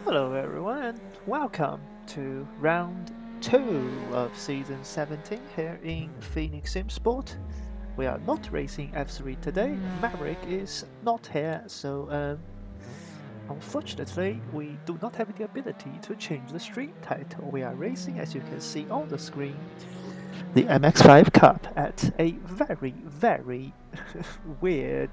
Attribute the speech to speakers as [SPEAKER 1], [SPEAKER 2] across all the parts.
[SPEAKER 1] Hello everyone and welcome to round 2 of season 17 here in Phoenix SimSport. We are not racing F3 today, Maverick is not here, so unfortunately we do not have the ability to change the stream title. We are racing, as you can see on the screen, the MX5 Cup at a very weird,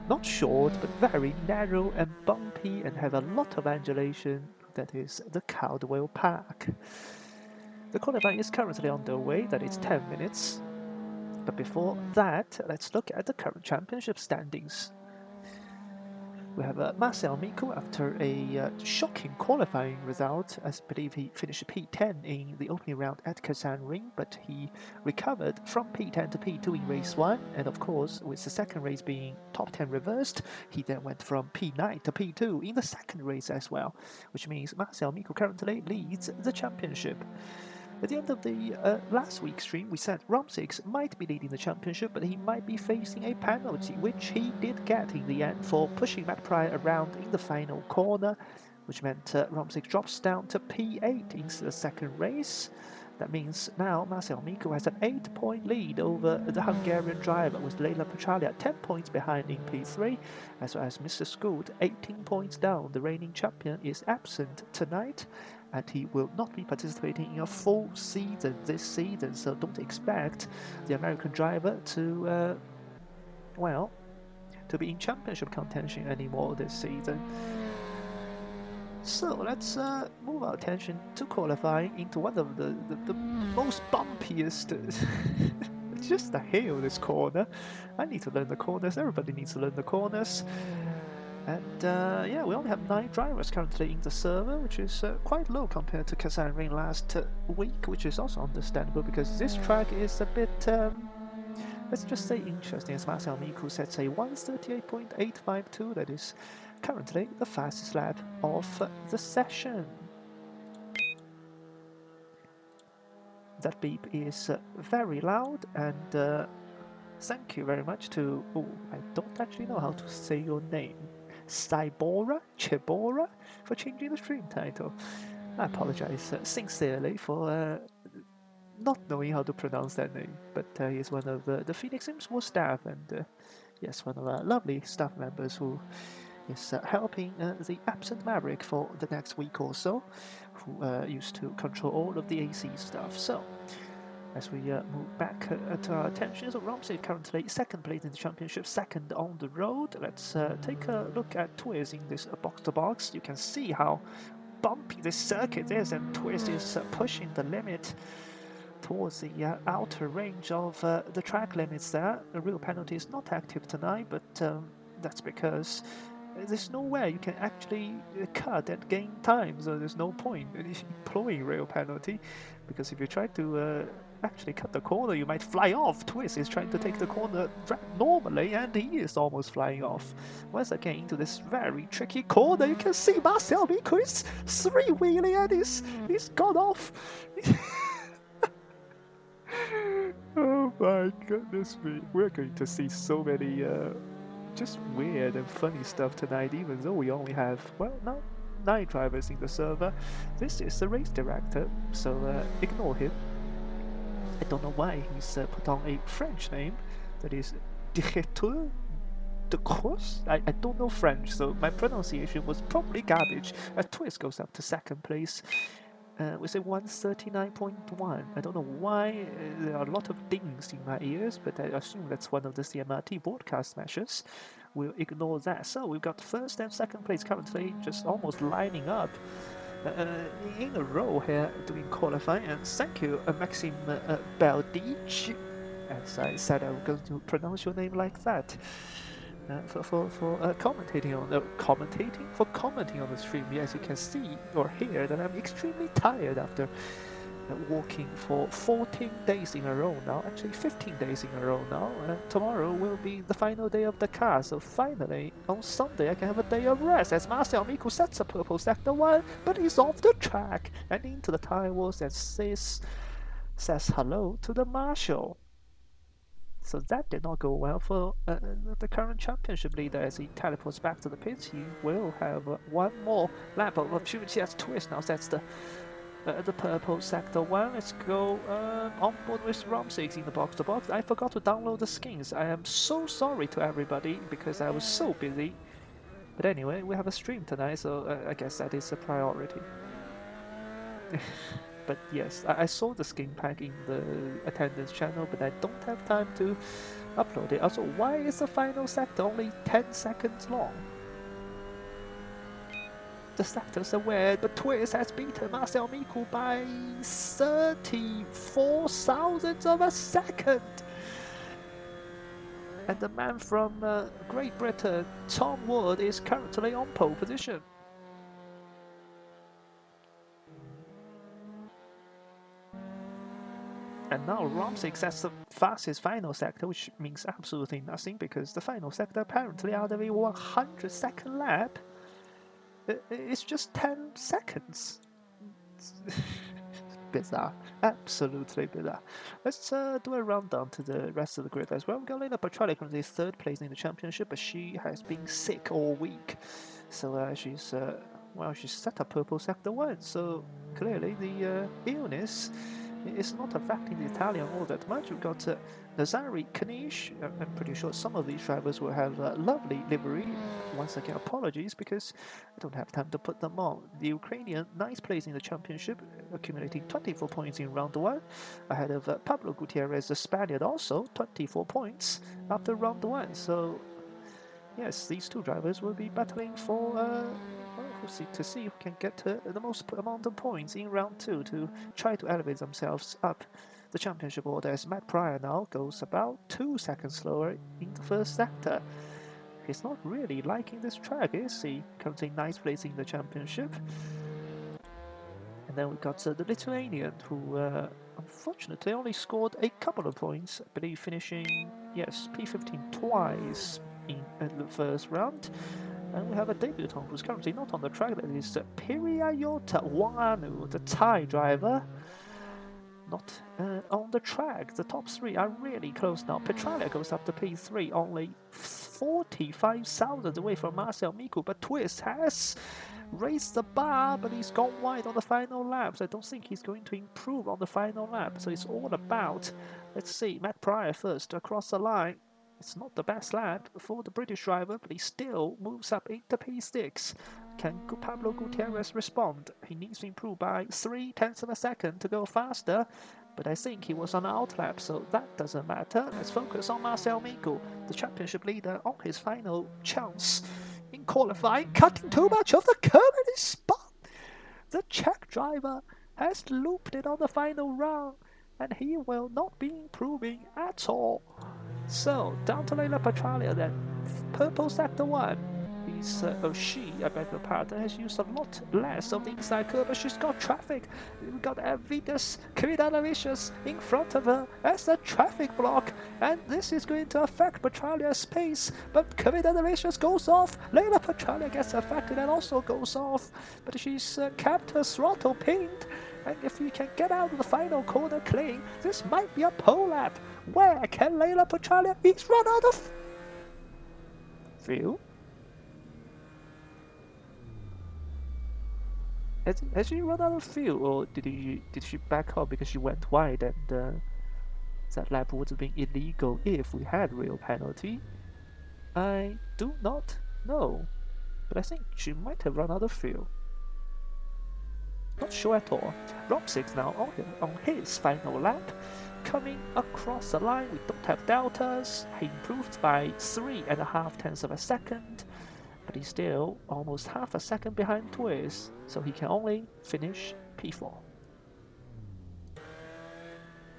[SPEAKER 1] not short, but very narrow and bumpy and have a lot of angulation. That is the Cadwell Park. The qualifying is currently underway, that is 10 minutes. But before that, let's look at the current championship standings. We have Marcel Miko after a shocking qualifying result. I believe he finished P10 in the opening round at Kazan Ring, but he recovered from P10 to P2 in race 1. And of course, with the second race being top 10 reversed, he then went from P9 to P2 in the second race as well, which means Marcel Miko currently leads the championship. At the end of the last week's stream, we said Romsix might be leading the championship, but he might be facing a penalty, which he did get in the end for pushing Matt Pryor around in the final corner, which meant Romsix drops down to P8 into the second race. That means now Marcel Miko has an 8-point lead over the Hungarian driver, with Leila Petralia 10 points behind in P3, as well as Mr. Scoot 18 points down. The reigning champion is absent tonight, and he will not be participating in a full season this season, so don't expect the American driver to, well, to be in championship contention anymore this season. So let's move our attention to qualifying into one of the most bumpiest. It's just a hill, this corner. I need to learn the corners, everybody needs to learn the corners. And yeah, we only have 9 drivers currently in the server, which is quite low compared to Kazan Ring last week, which is also understandable because this track is a bit, let's just say, interesting. As Marcel Miku sets a 138.852, that is currently the fastest lap of the session. That beep is very loud, and thank you very much to, oh, I don't actually know how to say your name. Cybora, Chibora, for changing the stream title. I apologize sincerely for not knowing how to pronounce that name, but he's one of the Phoenix SimSport staff, and yes, one of our lovely staff members who is helping the absent Maverick for the next week or so, who used to control all of the AC stuff. So, as we move back to our attention, so Romsey currently second place in the championship, second on the road. Let's take a look at Twiz in this box-to-box. You can see how bumpy this circuit is, and Twiz is pushing the limit towards the outer range of the track limits there. The real penalty is not active tonight, but that's because there's nowhere you can actually cut and gain time, so there's no point in employing real penalty, because if you try to actually cut the corner, you might fly off. Twist is trying to take the corner normally, and he is almost flying off. Once again, into this very tricky corner, you can see Marcel Miko is three-wheeling, and he's gone off. Oh my goodness me, we're going to see so many just weird and funny stuff tonight, even though we only have, well, no, 9 drivers in the server. This is the race director, so ignore him. I don't know why he's put on a French name, that is Directeur de Course. I don't know French, so my pronunciation was probably garbage. Twist goes up to second place. We say 139.1. I don't know why there are a lot of dings in my ears, but I assume that's one of the CMRT broadcast measures. We'll ignore that. So we've got first and second place currently just almost lining up in a row here doing qualifying. And thank you, Maxime Beldic. As I said, I'm going to pronounce your name like that. For commentating on the stream. As you can see or hear that I'm extremely tired after walking for 14 days in a row now, actually 15 days in a row now, and tomorrow will be the final day of the car, so finally on Sunday I can have a day of rest as Marcel Miku sets a purple sector 1, but he's off the track and into the tire walls and says hello to the marshal. So that did not go well for the current championship leader as he teleports back to the pits. He will have one more lap of opportunity as Twist now sets the purple sector 1. Let's go on board with Rom6 in the box to box. I forgot to download the skins. I am so sorry to everybody because I was so busy. But anyway, we have a stream tonight, so I guess that is a priority. But yes, I saw the skin pack in the attendance channel, but I don't have time to upload it. Also, why is the final sector only 10 seconds long? The sectors are where the Twist has beaten Marcel Miku by 34 thousandths of a second. And the man from Great Britain, Tom Wood, is currently on pole position. And now Rom6 has the fastest final sector, which means absolutely nothing because the final sector apparently out of a 100-second lap, it's just 10 seconds. Bizarre, absolutely bizarre. Let's do a rundown to the rest of the grid as well. Galina Petrali currently 3rd place in the championship, but she has been sick all week, so she's set up purple sector 1. So clearly the illness is not affecting the Italian all that much. We've got Nazari Kanish. I'm pretty sure some of these drivers will have lovely livery. Once again, apologies because I don't have time to put them on. The Ukrainian, 9th place in the championship, accumulating 24 points in round 1, ahead of Pablo Gutierrez, the Spaniard, also 24 points after round 1. So yes, these two drivers will be battling for to see who can get the most amount of points in round 2 to try to elevate themselves up the championship order, as Matt Pryor now goes about 2 seconds slower in the first sector. He's not really liking this track, is he? Currently 9th place in the championship. And then we've got the Lithuanian, who unfortunately only scored a couple of points, I believe finishing, yes, P15 twice in the first round. And we have a debutant who's currently not on the track, that is Piriyayota Wanu, the Thai driver. Not on the track. The top 3 are really close now. Petralia goes up to P3, only 45,000 away from Marcel Miku, but Twist has raised the bar, but he's gone wide on the final lap, so I don't think he's going to improve on the final lap. So it's all about, let's see, Matt Pryor first across the line. It's not the best lap for the British driver, but he still moves up into P6. Can Pablo Gutierrez respond? He needs to improve by 0.3 of a second to go faster, but I think he was on outlap, so that doesn't matter. Let's focus on Marcel Miku, the championship leader, on his final chance in qualifying, cutting too much of the curb in his spot. The Czech driver has looped it on the final round, and he will not be improving at all. So, down to Leila Petralia then. Purple sector 1. She, I beg your pardon, has used a lot less of the inside curve, but she's got traffic. We've got Vidas Kvidalavicius in front of her as a traffic block, and this is going to affect Petralia's pace, but Kvidalavicius goes off. Leila Petralia gets affected and also goes off, but she's kept her throttle pinned. And if we can get out of the final corner clean, this might be a pole lap. Where can Leila Petralia? He's run out of fuel. Has she run out of fuel, or did she back off because she went wide and that lap would have been illegal if we had real penalty? I do not know, but I think she might have run out of fuel. Not sure at all. Rom6 now on his final lap, coming across the line. We don't have deltas. He improved by 3.5 of a second, but he's still almost half a second behind Twist, so he can only finish P4.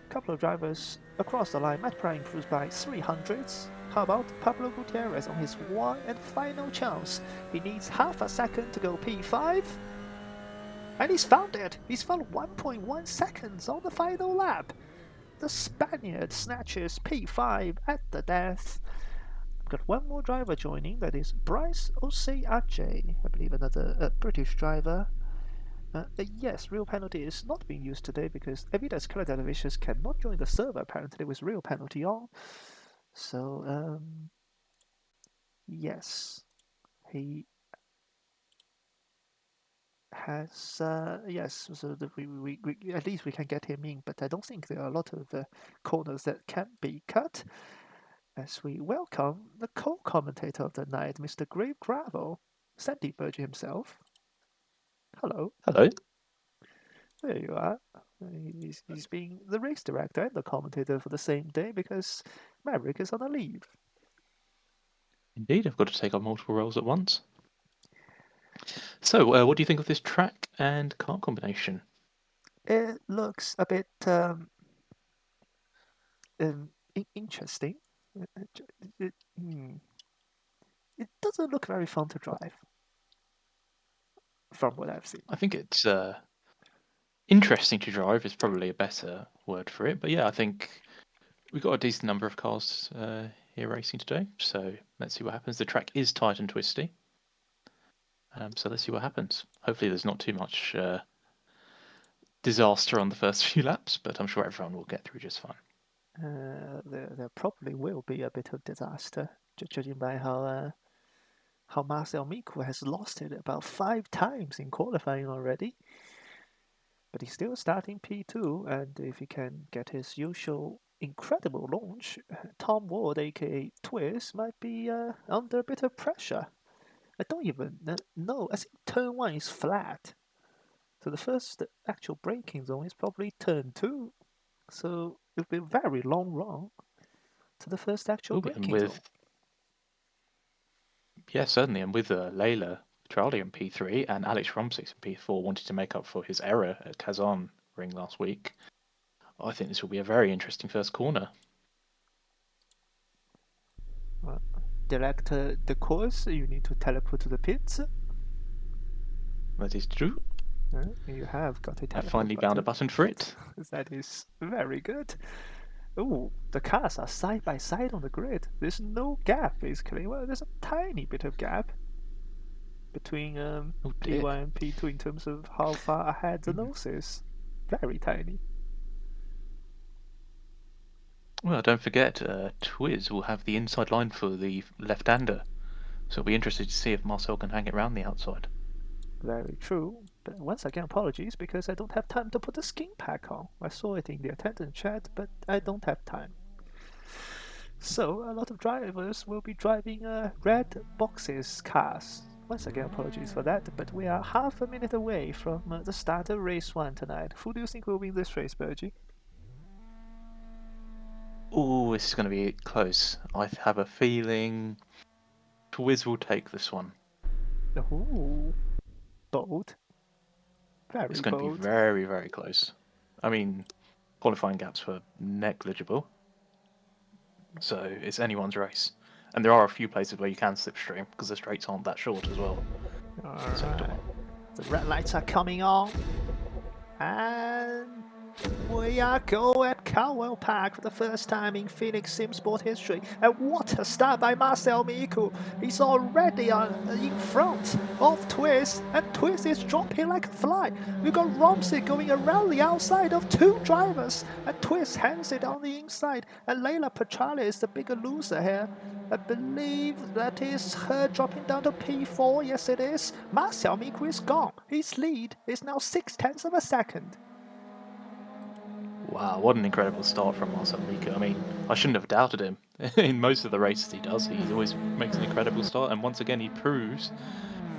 [SPEAKER 1] Couple of drivers across the line. Matt Pryor improves by 300ths. How about Pablo Gutierrez on his one and final chance? He needs half a second to go P5. And he's found it! He's found 1.1 seconds on the final lap. The Spaniard snatches P5 at the death. We've got one more driver joining, that is Bryce Oseaje, I believe another British driver. Yes, real penalty is not being used today because Evitas Kvidalavicius cannot join the server apparently with real penalty on. So, yes, he has, yes, so we at least we can get him in, but I don't think there are a lot of corners that can be cut. As we welcome the co-commentator of the night, Mr. Grave Gravel, Sandy Burgee himself. Hello.
[SPEAKER 2] Hello.
[SPEAKER 1] There you are. He's being the race director and the commentator for the same day because Maverick is on a leave.
[SPEAKER 2] Indeed, I've got to take on multiple roles at once. So, what do you think of this track and car combination?
[SPEAKER 1] It looks a bit interesting. It, it doesn't look very fun to drive, from what I've seen.
[SPEAKER 2] I think it's interesting to drive is probably a better word for it. But yeah, I think we've got a decent number of cars here racing today. So let's see what happens. The track is tight and twisty. So let's see what happens. Hopefully there's not too much disaster on the first few laps, but I'm sure everyone will get through just fine.
[SPEAKER 1] There probably will be a bit of disaster, judging by how Marcel Miku has lost it about 5 times in qualifying already. But he's still starting P2, and if he can get his usual incredible launch, Tom Ward, aka Twist, might be under a bit of pressure. I don't even know. I think turn 1 is flat. So the first actual braking zone is probably turn 2. So it'll be a very long run to the first actual
[SPEAKER 2] Ooh, and
[SPEAKER 1] braking zone.
[SPEAKER 2] with yeah, certainly, and with Layla Petrardi in P3 and Alex Romsix in P4 wanting to make up for his error at Kazan ring last week, I think this will be a very interesting first corner.
[SPEAKER 1] Director the course, you need to teleport to the pits.
[SPEAKER 2] That is true.
[SPEAKER 1] You have got a teleport
[SPEAKER 2] I finally found a button for it.
[SPEAKER 1] That is very good. Oh, the cars are side by side on the grid. There's no gap, basically. Well, there's a tiny bit of gap between P1 and P2 in terms of how far ahead the nose is. Very tiny.
[SPEAKER 2] Well, don't forget, Twiz will have the inside line for the left-hander, so it'll be interesting to see if Marcel can hang it round the outside.
[SPEAKER 1] Very true. But once again, apologies because I don't have time to put the skin pack on. I saw it in the attendance chat, but I don't have time. So a lot of drivers will be driving red boxes cars. Once again, apologies for that, but we are half a minute away from the start of race 1 tonight. Who do you think will win this race, Burgee?
[SPEAKER 2] Oh, this is going to be close. I have a feeling Twiz will take this one.
[SPEAKER 1] Oh, bold. Very
[SPEAKER 2] It's going
[SPEAKER 1] bold.
[SPEAKER 2] to be very, very close. I mean, qualifying gaps were negligible, so it's anyone's race. And there are a few places where you can slipstream because the straights aren't that short as well.
[SPEAKER 1] Alright. The red lights are coming on. And we are going at Cadwell Park for the first time in Phoenix SimSport history. And what a start by Marcel Miku. He's already in front of Twist, and Twist is dropping like a fly. We've got Romsey going around the outside of 2 drivers, and Twist hands it on the inside. And Layla Petrardi is the bigger loser here. I believe that is her dropping down to P4. Yes, it is. Marcel Miku is gone. His lead is now 0.6 of a second.
[SPEAKER 2] Wow, what an incredible start from Marcel Miku. I mean, I shouldn't have doubted him. In most of the races he does, he always makes an incredible start, and once again he proves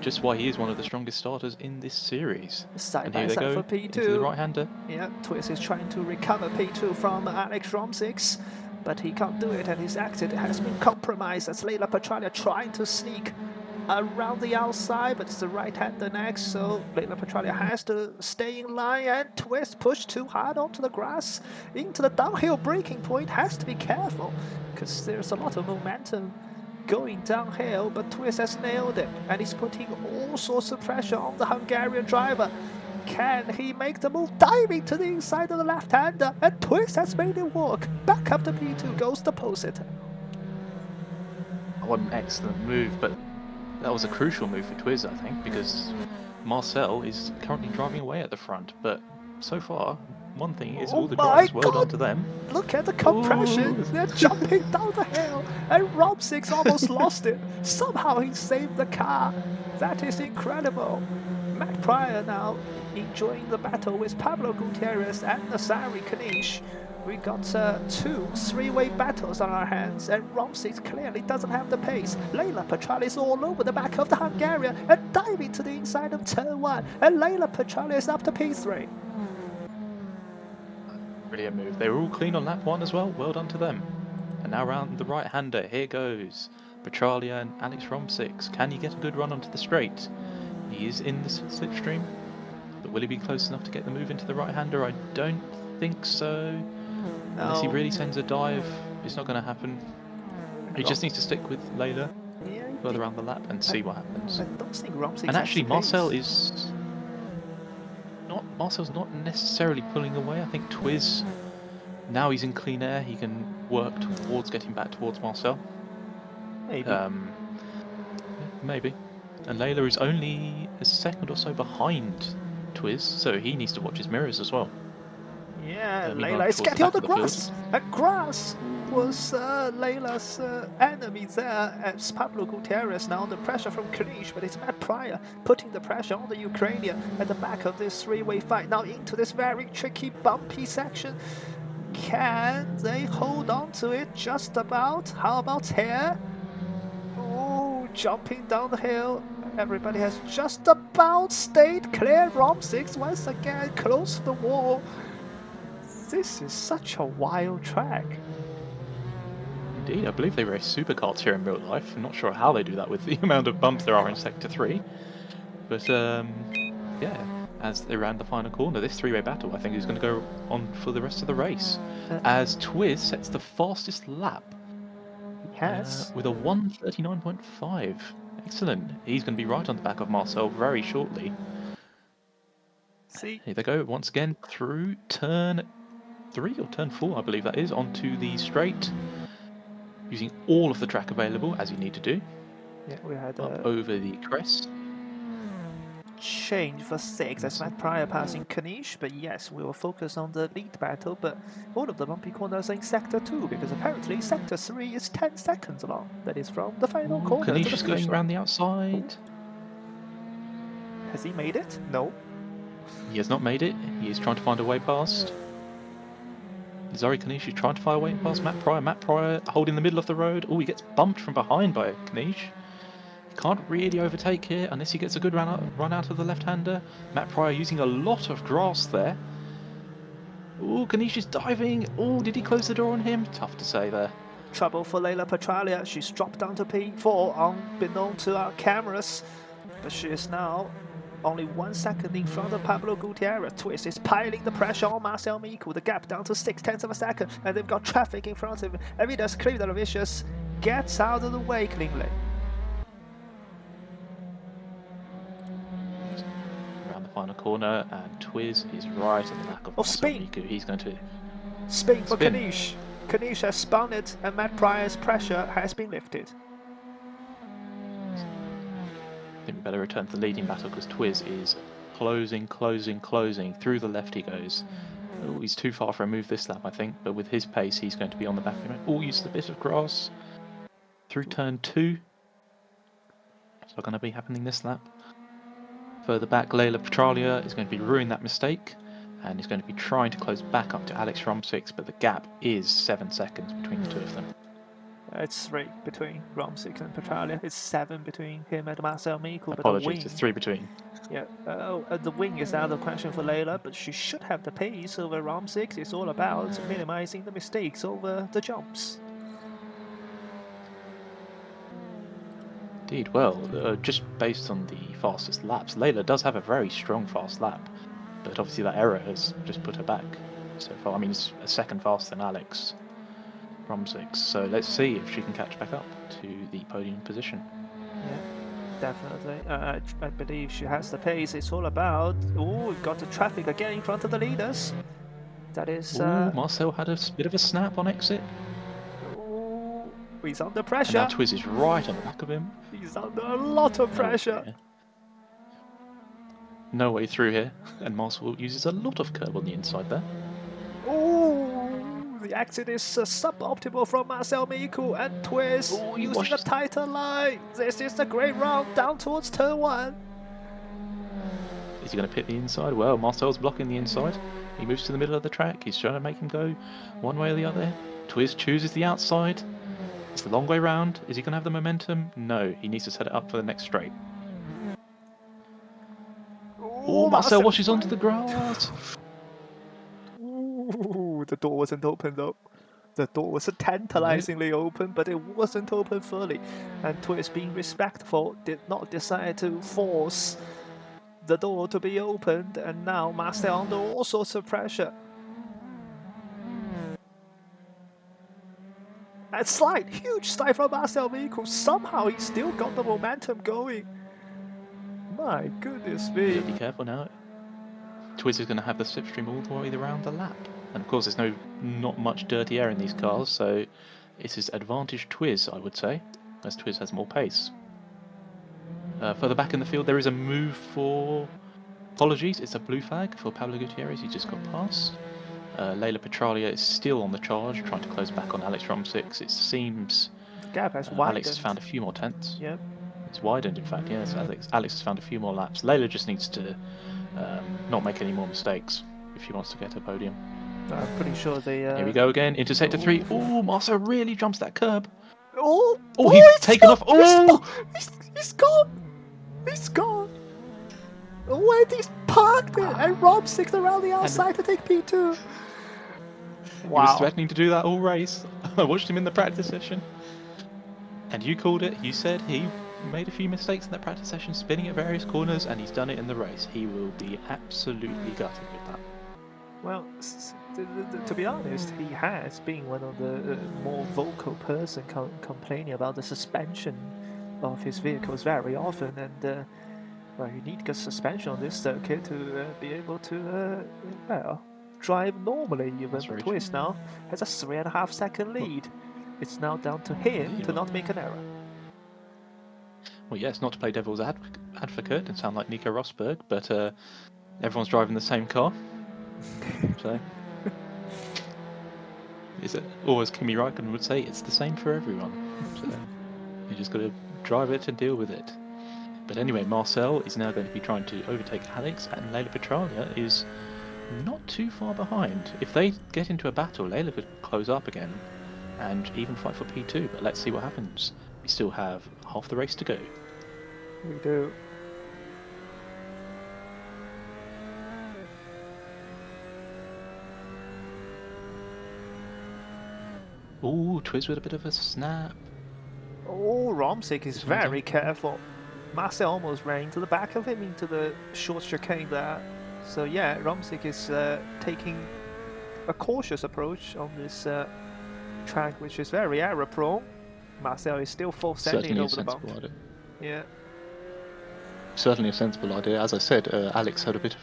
[SPEAKER 2] just why he is one of the strongest starters in this series.
[SPEAKER 1] Side
[SPEAKER 2] and here
[SPEAKER 1] by
[SPEAKER 2] they
[SPEAKER 1] side
[SPEAKER 2] go
[SPEAKER 1] for P2.
[SPEAKER 2] into the right-hander.
[SPEAKER 1] Yeah, Twist is trying to recover P2 from Alex Romsix, but he can't do it, and his exit has been compromised as Layla Petrardi trying to sneak around the outside, but it's the right-hander next, so Layla Petrardi has to stay in line, and Twist pushed too hard onto the grass into the downhill braking point. Has to be careful because there's a lot of momentum going downhill, but Twist has nailed it, and he's putting all sorts of pressure on the Hungarian driver. Can he make the move, diving to the inside of the left-hander, and Twist has made it work. Back up to P2 goes the pole sitter.
[SPEAKER 2] What an excellent move, but that was a crucial move for Twiz, I think, because Marcel is currently driving away at the front, but so far one thing is
[SPEAKER 1] Oh
[SPEAKER 2] all the
[SPEAKER 1] my
[SPEAKER 2] drivers, well done
[SPEAKER 1] God!
[SPEAKER 2] to them.
[SPEAKER 1] Look at the compression.
[SPEAKER 2] Ooh.
[SPEAKER 1] They're jumping down the hill, and Rob6 almost lost it. Somehow he saved the car. That is incredible. Matt Pryor now enjoying the battle with Pablo Gutierrez and Nasari Kanish. We got two three-way battles on our hands, and Rob6 clearly doesn't have the pace. Leila Petrali is all over the back of the Hungarian and diving to the inside of turn 1, and Leila Petrali is up to P3.
[SPEAKER 2] Brilliant move. They were all clean on lap 1 as well. Well done to them. And now round the right-hander. Here goes Petralia and Alex Romsix. Can he get a good run onto the straight? He is in the slipstream, but will he be close enough to get the move into the right-hander? I don't think so.
[SPEAKER 1] No.
[SPEAKER 2] Unless he really sends a dive, it's not going to happen. He just needs to stick with Layla further around the lap and see what happens.
[SPEAKER 1] I don't think Romsix
[SPEAKER 2] and actually,
[SPEAKER 1] has
[SPEAKER 2] Marcel's not necessarily pulling away. I think Twiz, now he's in clean air, he can work towards getting back towards Marcel.
[SPEAKER 1] Maybe.
[SPEAKER 2] Maybe. And Layla is only a second or so behind Twiz, so he needs to watch his mirrors as well.
[SPEAKER 1] Yeah, Layla is getting on the grass. And grass was Layla's enemy there, as Pablo Gutierrez now under pressure from Kanish, but it's Matt Pryor putting the pressure on the Ukrainian at the back of this three-way fight. Now into this very tricky, bumpy section. Can they hold on to it just about? How about here? Oh, jumping down the hill. Everybody has just about stayed clear. Romsix once again close to the wall. This is such a wild track.
[SPEAKER 2] Indeed, I believe they race supercarts here in real life. I'm not sure how they do that with the amount of bumps there are in Sector 3. But, yeah, as they round the final corner, this three-way battle, I think, is going to go on for the rest of the race. As Twiz sets the fastest lap.
[SPEAKER 1] Yes.
[SPEAKER 2] With a 1:39.5. Excellent. He's going to be right on the back of Marcel very shortly.
[SPEAKER 1] See?
[SPEAKER 2] Here they go once again through turn 3 or turn 4, I believe that is, onto the straight, using all of the track available as you need to do.
[SPEAKER 1] Yeah, we had
[SPEAKER 2] up over the crest.
[SPEAKER 1] Change for 6 as Matt Pryor passing Kanish, but yes, we will focus on the lead battle, but all of the bumpy corners are in Sector 2, because apparently Sector 3 is 10 seconds long. That is from the final corner
[SPEAKER 2] Kanish
[SPEAKER 1] to the
[SPEAKER 2] is going around the outside.
[SPEAKER 1] Has he made it? No.
[SPEAKER 2] He has not made it. He is trying to find a way past. Zari Kanish is trying to find a way past Matt Pryor. Matt Pryor holding the middle of the road. Oh, he gets bumped from behind by Kanish. Can't really overtake here unless he gets a good run out of the left-hander. Matt Pryor using a lot of grass there. Oh, Kanish is diving. Oh, did he close the door on him? Tough to say there.
[SPEAKER 1] Trouble for Leila Petralia. She's dropped down to P4 unbeknown to our cameras, but she is now only 1 second in front of Pablo Gutierrez. Twiz is piling the pressure on Marcel Miku. The gap down to 0.6 of a second, and they've got traffic in front of him. Evidas Krivdalovicius gets out of the way cleanly.
[SPEAKER 2] Around the final corner, and Twiz is right on the back of Marcel Miku. He's going to
[SPEAKER 1] spin for Kanish. Kanish has spun it, and Matt Pryor's pressure has been lifted.
[SPEAKER 2] I think we better return to the leading battle because Twiz is closing. Through the left he goes. Oh, he's too far for a move this lap, I think, but with his pace, he's going to be on the back of him. Oh, used a bit of grass through turn 2. It's not going to be happening this lap. Further back, Leila Petralia is going to be ruining that mistake and is going to be trying to close back up to Alex Romsix, but the gap is 7 seconds between the two of them.
[SPEAKER 1] It's 3 between Romsix and Petralia. It's 7 between him and Marcel Miku.
[SPEAKER 2] Apologies, it's 3 between.
[SPEAKER 1] Yeah, the wing is out of question for Leila, but she should have the pace over Romsix. It's all about minimizing the mistakes over the jumps.
[SPEAKER 2] Indeed, well, just based on the fastest laps, Leila does have a very strong fast lap, but obviously that error has just put her back so far. I mean, it's a second faster than Alex Romsix, so let's see if she can catch back up to the podium position.
[SPEAKER 1] Yeah, definitely. I believe she has the pace. It's all about... Oh, we've got the traffic again in front of the leaders. That is...
[SPEAKER 2] Marcel had a bit of a snap on exit.
[SPEAKER 1] Oh, he's under pressure.
[SPEAKER 2] And now Twiz is right on the back of him.
[SPEAKER 1] He's under a lot of pressure.
[SPEAKER 2] No way through here, and Marcel uses a lot of curb on the inside there.
[SPEAKER 1] The exit is suboptimal from Marcel Miku and Twist
[SPEAKER 2] Oh, he
[SPEAKER 1] using a
[SPEAKER 2] washes.
[SPEAKER 1] tighter line. This is the great round down towards turn 1.
[SPEAKER 2] Is he going to pit the inside? Well, Marcel's blocking the inside. He moves to the middle of the track. He's trying to make him go one way or the other. Twist chooses the outside. It's the long way round. Is he going to have the momentum? No, he needs to set it up for the next straight. Oh, Marcel washes onto the grass.
[SPEAKER 1] Ooh, the door wasn't open though. The door was tantalizingly open, but it wasn't open fully. And Twist, being respectful, did not decide to force the door to be opened, and now Marcel under all sorts of pressure. And slide, huge slide from Marcel Miku. Somehow he still got the momentum going. My goodness me.
[SPEAKER 2] Yeah, be careful now. Twiz is going to have the slipstream all the way around the lap. And of course there's not much dirty air in these cars, so it is advantage Twiz, I would say, as Twiz has more pace. Further back in the field there is a move for... Apologies, it's a blue flag for Pablo Gutierrez, he just got past. Leila Petralia is still on the charge, trying to close back on Alex Romsix. It seems
[SPEAKER 1] the gap has widened.
[SPEAKER 2] Alex has found a few more tenths.
[SPEAKER 1] Yeah.
[SPEAKER 2] It's widened, in fact, yes. Alex has found a few more laps. Leila just needs to not make any more mistakes if she wants to get a podium.
[SPEAKER 1] I'm pretty sure they...
[SPEAKER 2] Here we go again, into sector 3. Oh, Marcel really jumps that curb.
[SPEAKER 1] Oh,
[SPEAKER 2] he's taken off. Oh!
[SPEAKER 1] He's gone. He's gone. Oh, and he's parked it. And Romsix around the outside to take P2.
[SPEAKER 2] He was threatening to do that all race. I watched him in the practice session. And you called it. You said he made a few mistakes in that practice session, spinning at various corners, and he's done it in the race. He will be absolutely gutted with that.
[SPEAKER 1] Well, to be honest, he has been one of the more vocal person complaining about the suspension of his vehicles very often, and well, you need good suspension on this circuit to be able to well, drive normally. Even Twist now has a 3.5 second lead. It's now down to him to not make an error.
[SPEAKER 2] Well, yes, not to play devil's advocate and sound like Nico Rosberg, but everyone's driving the same car. So, is it? Or as Kimi Räikkönen would say, it's the same for everyone. So you just got to drive it and deal with it. But anyway, Marcel is now going to be trying to overtake Alex, and Leila Petralia is not too far behind. If they get into a battle, Leila could close up again and even fight for P2, but let's see what happens. We still have half the race to go.
[SPEAKER 1] We do.
[SPEAKER 2] Ooh, Twiz with a bit of a snap.
[SPEAKER 1] Oh, Romsix is very careful. Marcel almost ran into the back of him into the short chicane there. So yeah, Romsix is taking a cautious approach on this track, which is very error prone. Marcel is still full sending over the bump. Yeah.
[SPEAKER 2] Certainly a sensible idea. As I said, Alex had a bit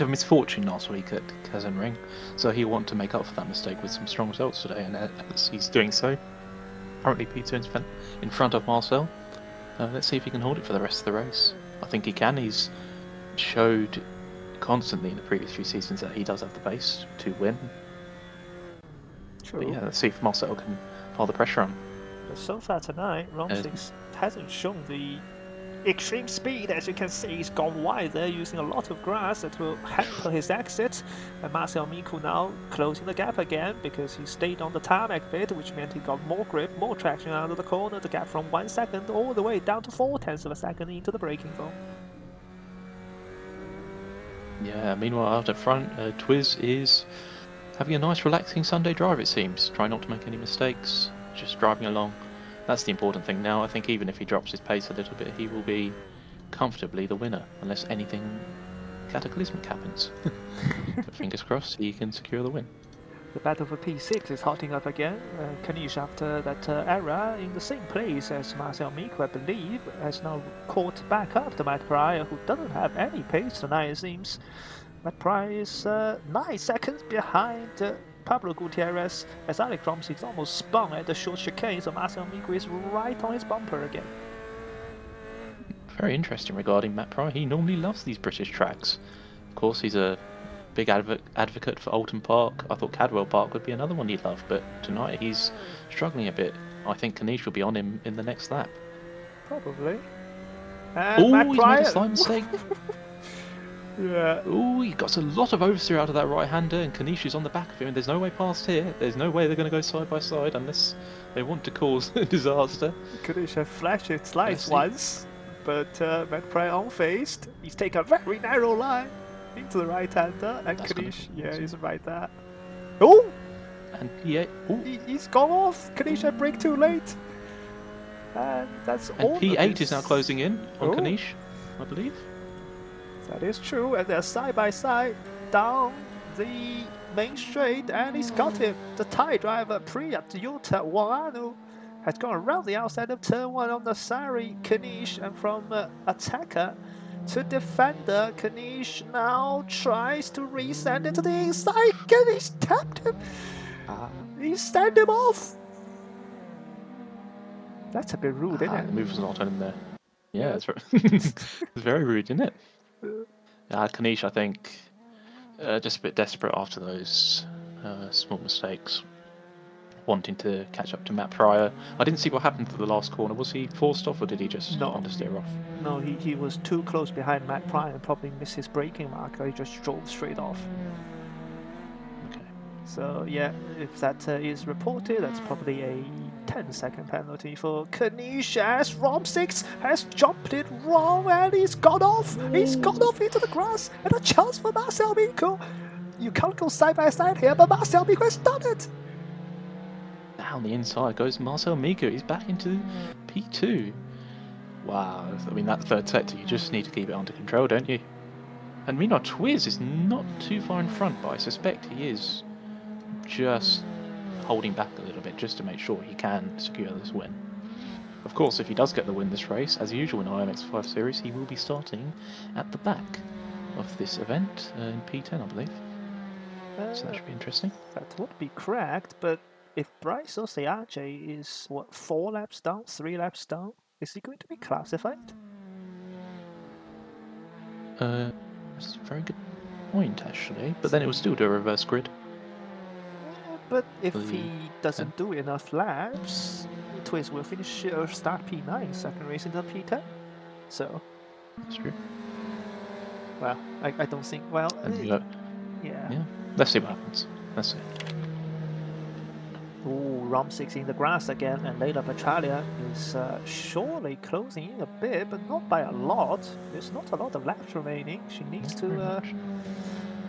[SPEAKER 2] of misfortune last week at Kazan, so he'll want to make up for that mistake with some strong results today, and he's doing so. Currently P2 in front of Marcel. Let's see if he can hold it for the rest of the race. I think he can. He's showed constantly in the previous few seasons that he does have the pace to win.
[SPEAKER 1] True.
[SPEAKER 2] But yeah, let's see if Marcel can pile the pressure on.
[SPEAKER 1] But so far tonight, Romsix hasn't shown the extreme speed. As you can see, he's gone wide there using a lot of grass that will hamper his exit. And Marcel Miku now closing the gap again because he stayed on the tarmac bit, which meant he got more grip, more traction out of the corner. The gap from 1 second all the way down to 0.4 of a second into the braking zone.
[SPEAKER 2] Yeah, meanwhile out at front, Twiz is having a nice relaxing Sunday drive, it seems. Try not to make any mistakes, just driving along. That's the important thing now. I think even if he drops his pace a little bit, he will be comfortably the winner, unless anything cataclysmic happens. But fingers crossed, he can secure the win.
[SPEAKER 1] The battle for P6 is hotting up again. Kanish, after that error in the same place as Marcel Miku, I believe, has now caught back up to Matt Pryor, who doesn't have any pace tonight, it seems. Matt Pryor is 9 seconds behind Pablo Gutierrez, as Alex Romsix almost spun at the short chicane, so Marcel Miku is right on his bumper again. Very
[SPEAKER 2] interesting regarding Matt Pryor. He normally loves these British tracks. Of course, he's a big advocate for Alton Park. I thought Cadwell Park would be another one he'd love, but tonight he's struggling a bit. I think Kanish will be on him in the next lap.
[SPEAKER 1] Probably.
[SPEAKER 2] Oh, he's made a slight mistake.
[SPEAKER 1] Yeah.
[SPEAKER 2] Oh, he got a lot of oversteer out of that right-hander, and Kanish is on the back of him, and there's no way past here. There's no way they're going to go side by side unless they want to cause a disaster.
[SPEAKER 1] Kanish have flashed it slice once, but Matt Pryor unfazed. He's taken a very narrow line into the right-hander, and Kanish, yeah, he's right there. Oh!
[SPEAKER 2] And P8,
[SPEAKER 1] he's gone off. Kanish had brake too late. And that's all.
[SPEAKER 2] And P8 is now closing in on Kanish, I believe.
[SPEAKER 1] That is true, and they're side by side down the main straight, and he's got him. The Thai driver Priyat Wanu has gone around the outside of turn 1 on the Sari Kanish, and from attacker to defender, Kanish now tries to resend it to the inside. Kanish tapped him. He sent him off. That's a bit rude, isn't it?
[SPEAKER 2] The move was not on him there. Yeah, that's right. It's very rude, isn't it? Kanish, I think, just a bit desperate after those small mistakes, wanting to catch up to Matt Pryor. I didn't see what happened to the last corner. Was he forced off, or did he just understeer off?
[SPEAKER 1] No, he was too close behind Matt Pryor and probably missed his braking marker. He just drove straight off.
[SPEAKER 2] Okay.
[SPEAKER 1] So yeah, if that is reported, that's probably a 10-second penalty for Kanish, as Rom6 has jumped it wrong and he's gone off. He's gone off into the grass, and a chance for Marcel Miko. You can't go side by side here, but Marcel Miko has done it.
[SPEAKER 2] Down the inside goes Marcel Miko. He's back into P2. Wow, I mean, that third sector, you just need to keep it under control, don't you? And meanwhile, Twiz is not too far in front, but I suspect he is just holding back a little bit just to make sure he can secure this win. Of course, if he does get the win this race, as usual in our MX5 series, he will be starting at the back of this event in P10, I believe. So that should be interesting.
[SPEAKER 1] That would be correct, but if Bryce Osiaje is, what, 4 laps down, 3 laps down, is he going to be classified?
[SPEAKER 2] That's a very good point, actually. But then it will still do a reverse grid.
[SPEAKER 1] But if he doesn't do enough laps, Twiz will finish or start P9, second race into P10. So
[SPEAKER 2] that's true.
[SPEAKER 1] Well, I don't think. Well, yeah.
[SPEAKER 2] Let's see what happens. Let's see.
[SPEAKER 1] Ooh, Rom6 in the grass again, and Leila Petralia is surely closing in a bit, but not by a lot. There's not a lot of laps remaining. She needs to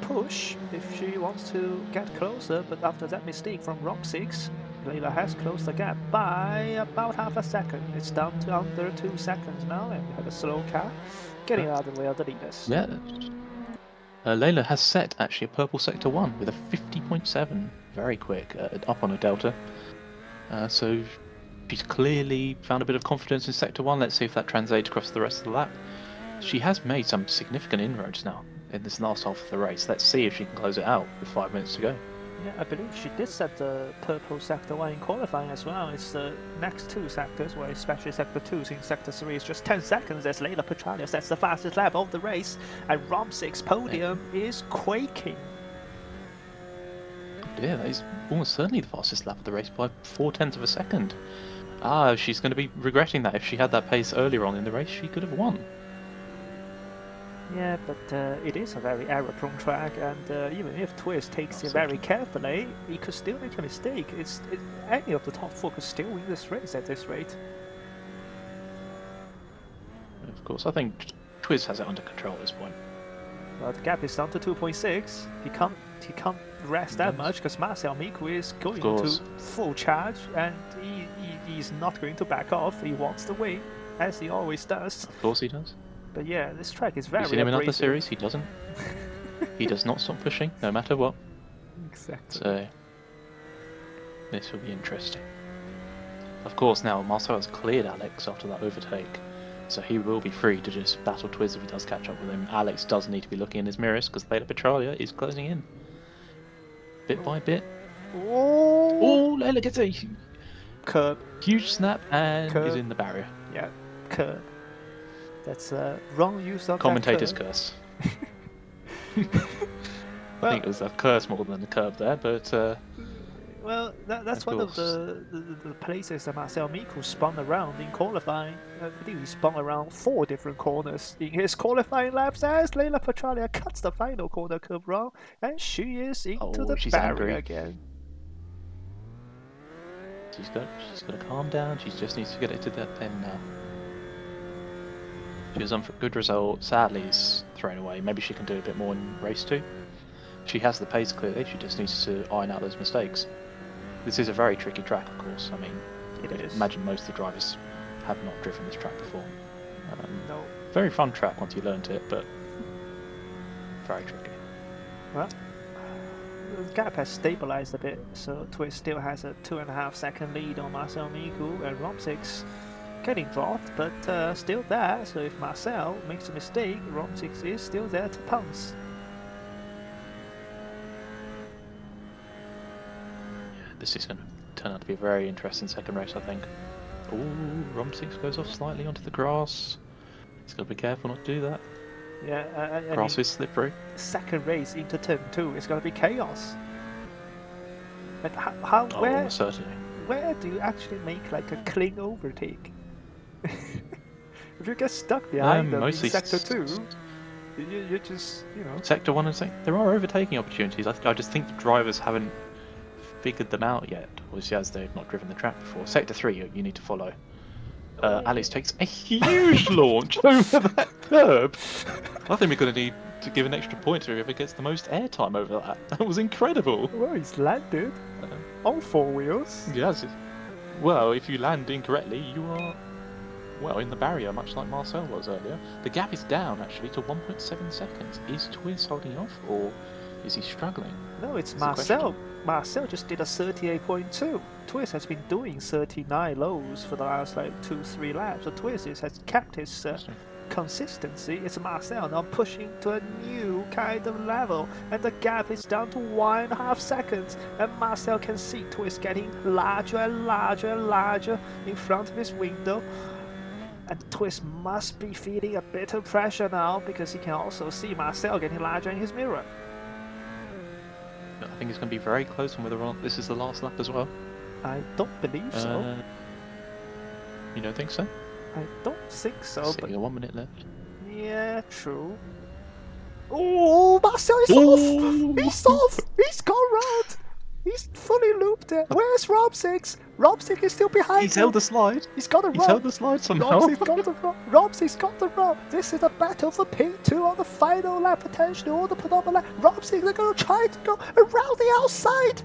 [SPEAKER 1] push if she wants to get closer, but after that mistake from Rom6, Leila has closed the gap by about half a second. It's down to under 2 seconds now, and we have a slow car getting out of the way of the leaders.
[SPEAKER 2] Yeah. Leila has set actually a purple sector 1 with a 50.7, very quick, up on a delta. So she's clearly found a bit of confidence in sector 1. Let's see if that translates across the rest of the lap. She has made some significant inroads now in this last half of the race. Let's see if she can close it out with 5 minutes to go.
[SPEAKER 1] Yeah, I believe she did set the purple sector 1 in qualifying as well. It's the next 2 sectors, where especially sector 2 in sector 3 is just 10 seconds as Leila Petralia sets the fastest lap of the race, and Rom6 podium is quaking.
[SPEAKER 2] Yeah, that is almost certainly the fastest lap of the race by 0.4 of a second. She's going to be regretting that. If she had that pace earlier on in the race, she could have won.
[SPEAKER 1] Yeah, but it is a very error-prone track, and even if Twiz takes it very carefully, he could still make a mistake. Any of the top 4 could still win this race at this rate.
[SPEAKER 2] Of course, I think Twiz has it under control at this point.
[SPEAKER 1] Well, the gap is down to 2.6. He can't rest that much because Marcel Miko is going into full charge, and he's not going to back off. He wants to win, as he always does.
[SPEAKER 2] Of course he does.
[SPEAKER 1] But yeah, this track is very
[SPEAKER 2] You've seen him in other series, he doesn't. He does not stop pushing, no matter what.
[SPEAKER 1] Exactly.
[SPEAKER 2] So, this will be interesting. Of course, now Marcel has cleared Alex after that overtake, so he will be free to just battle Twiz if he does catch up with him. Alex does need to be looking in his mirrors because Leila Petralia is closing in. Bit by bit. Oh, Leila gets a
[SPEAKER 1] curb.
[SPEAKER 2] Huge snap and is in the barrier.
[SPEAKER 1] Yeah, curb. That's wrong use of
[SPEAKER 2] commentator's curse. I think it was a curse more than a curb there, but
[SPEAKER 1] well, that's
[SPEAKER 2] of
[SPEAKER 1] one of
[SPEAKER 2] course.
[SPEAKER 1] the places that Marcel Mico spun around in qualifying. I believe he spun around 4 different corners in his qualifying laps as Leila Petralia cuts the final corner curve round, and she is into
[SPEAKER 2] Oh,
[SPEAKER 1] the
[SPEAKER 2] she's
[SPEAKER 1] barrier
[SPEAKER 2] angry.
[SPEAKER 1] again.
[SPEAKER 2] She's got to calm down. She just needs to get it to that pen now. She was on for a good result. Sadly, it's thrown away. Maybe she can do a bit more in race 2. She has the pace clearly. She just needs to iron out those mistakes. This is a very tricky track, of course. I mean,
[SPEAKER 1] It is.
[SPEAKER 2] imagine most of the drivers have not driven this track before.
[SPEAKER 1] No.
[SPEAKER 2] Very fun track once you learned it, but very tricky.
[SPEAKER 1] Well, the gap has stabilized a bit, so Twist still has a 2.5-second lead on Marcel Mico, and Romsix getting dropped, but still there. So if Marcel makes a mistake, Romsix is still there to pounce.
[SPEAKER 2] This is going to turn out to be a very interesting second race, I think. Ooh, Rom6 goes off slightly onto the grass. He's got to be careful not to do that.
[SPEAKER 1] Yeah, I
[SPEAKER 2] Grass
[SPEAKER 1] mean,
[SPEAKER 2] is slippery.
[SPEAKER 1] second race into turn 2 is going to be chaos. But
[SPEAKER 2] Certainly.
[SPEAKER 1] where do you actually make like a clean overtake? If you get stuck behind them in sector 2, you just, you know.
[SPEAKER 2] Sector 1 and Sector... There are overtaking opportunities. I just think the drivers haven't figured them out yet, obviously, as they've not driven the track before. Sector 3 you need to follow. Alex takes a huge launch over that curb. I think we're going to need to give an extra point to whoever gets the most airtime over that. That was incredible.
[SPEAKER 1] Well, he's landed on 4 wheels.
[SPEAKER 2] Yes. Well, if you land incorrectly, you are, well, in the barrier, much like Marcel was earlier. The gap is down, actually, to 1.7 seconds. Is Twiz holding off, or is he struggling?
[SPEAKER 1] No, it's Marcel. Marcel just did a 38.2. Twiz has been doing 39 lows for the last like 2-3 laps. So Twiz has kept his consistency. It's Marcel now pushing to a new kind of level, and the gap is down to 1.5 seconds. And Marcel can see Twiz getting larger and larger and larger in front of his window. And Twiz must be feeling a bit of pressure now, because he can also see Marcel getting larger in his mirror.
[SPEAKER 2] I think it's going to be very close on whether or not this is the last lap as well.
[SPEAKER 1] I don't believe so.
[SPEAKER 2] You don't think so?
[SPEAKER 1] I don't think so.
[SPEAKER 2] But 1 minute left.
[SPEAKER 1] Yeah, true. Oh, Marcel is off! He's off! He's gone round! He's fully looped it. Where's Rob6? Rob6 is still behind
[SPEAKER 2] He's
[SPEAKER 1] him.
[SPEAKER 2] held the slide.
[SPEAKER 1] He's got a run.
[SPEAKER 2] He's held the slide somehow.
[SPEAKER 1] Rob6 got the run. Rob6 got the run. This is a battle for P2 on the final lap, potentially, or the penultimate lap. Rob6 are going to try to go around the outside.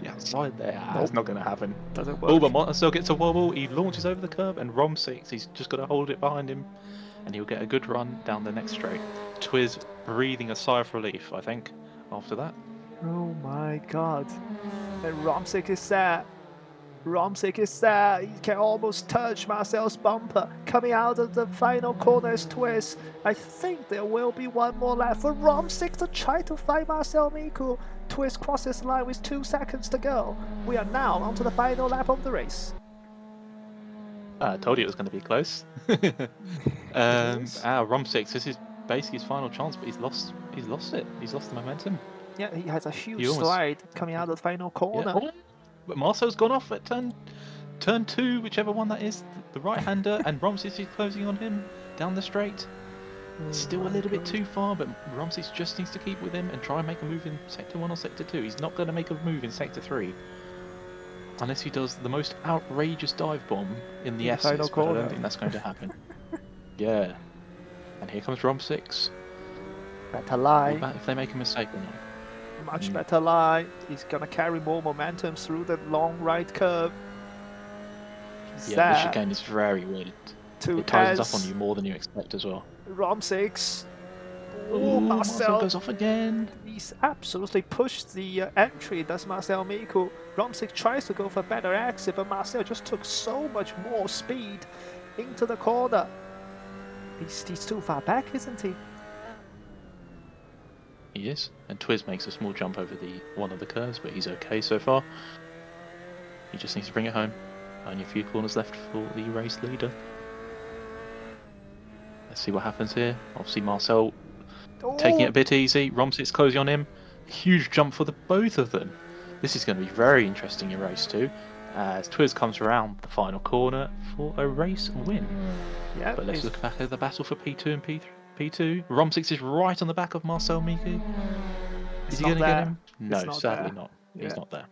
[SPEAKER 2] The outside there. That's not going to happen.
[SPEAKER 1] Doesn't work.
[SPEAKER 2] Oh, but Marcel gets a wobble. He launches over the curb, and Rom6, he's just got to hold it behind him, and he'll get a good run down the next straight. Twiz breathing a sigh of relief, I think, after that.
[SPEAKER 1] Oh my god. And Romsik is sad. Romsik is sad. He can almost touch Marcel's bumper. Coming out of the final corner is Twiz. I think there will be one more lap for Romsik to try to find Marcel Mico. Twiz crosses the line with 2 seconds to go. We are now onto the final lap of the race.
[SPEAKER 2] I told you it was going to be close. Rom6, this is basically his final chance, but he's lost it. He's lost the momentum.
[SPEAKER 1] Yeah, he has a huge slide coming out of the final corner.
[SPEAKER 2] Yeah. Oh, but Marcel's gone off at turn 2, whichever one that is, the right-hander, and Rom6 is closing on him down the straight. Still a little bit too far, but Rom6 just needs to keep with him and try and make a move in Sector 1 or Sector 2. He's not going to make a move in Sector 3. Unless he does the most outrageous dive bomb in the S's, but I don't think that's going to happen. Yeah. And here comes Rom6.
[SPEAKER 1] Better lie.
[SPEAKER 2] What about if they make a mistake or not?
[SPEAKER 1] Much better lie. He's gonna carry more momentum through the long right curve.
[SPEAKER 2] Yeah, the chicane is very weird. It ties up on you more than you expect as well.
[SPEAKER 1] Rom6.
[SPEAKER 2] Oh, Marcel goes off again.
[SPEAKER 1] He's absolutely pushed the entry, does Marcel Mico. Rom6 tries to go for a better exit, but Marcel just took so much more speed into the corner. He's too far back, isn't he?
[SPEAKER 2] He is, and Twiz makes a small jump over one of the curves, but he's okay so far. He just needs to bring it home. Only a few corners left for the race leader. Let's see what happens here. Obviously Marcel taking it a bit easy. Rom6 closing on him. Huge jump for the both of them. This is going to be very interesting in race 2, as Twiz comes around the final corner for a race win.
[SPEAKER 1] Yeah,
[SPEAKER 2] but let's look back at the battle for P2 and P2. Rom6 is right on the back of Marcel Miku. Is he going to get him? No, sadly not. Yeah. He's not there.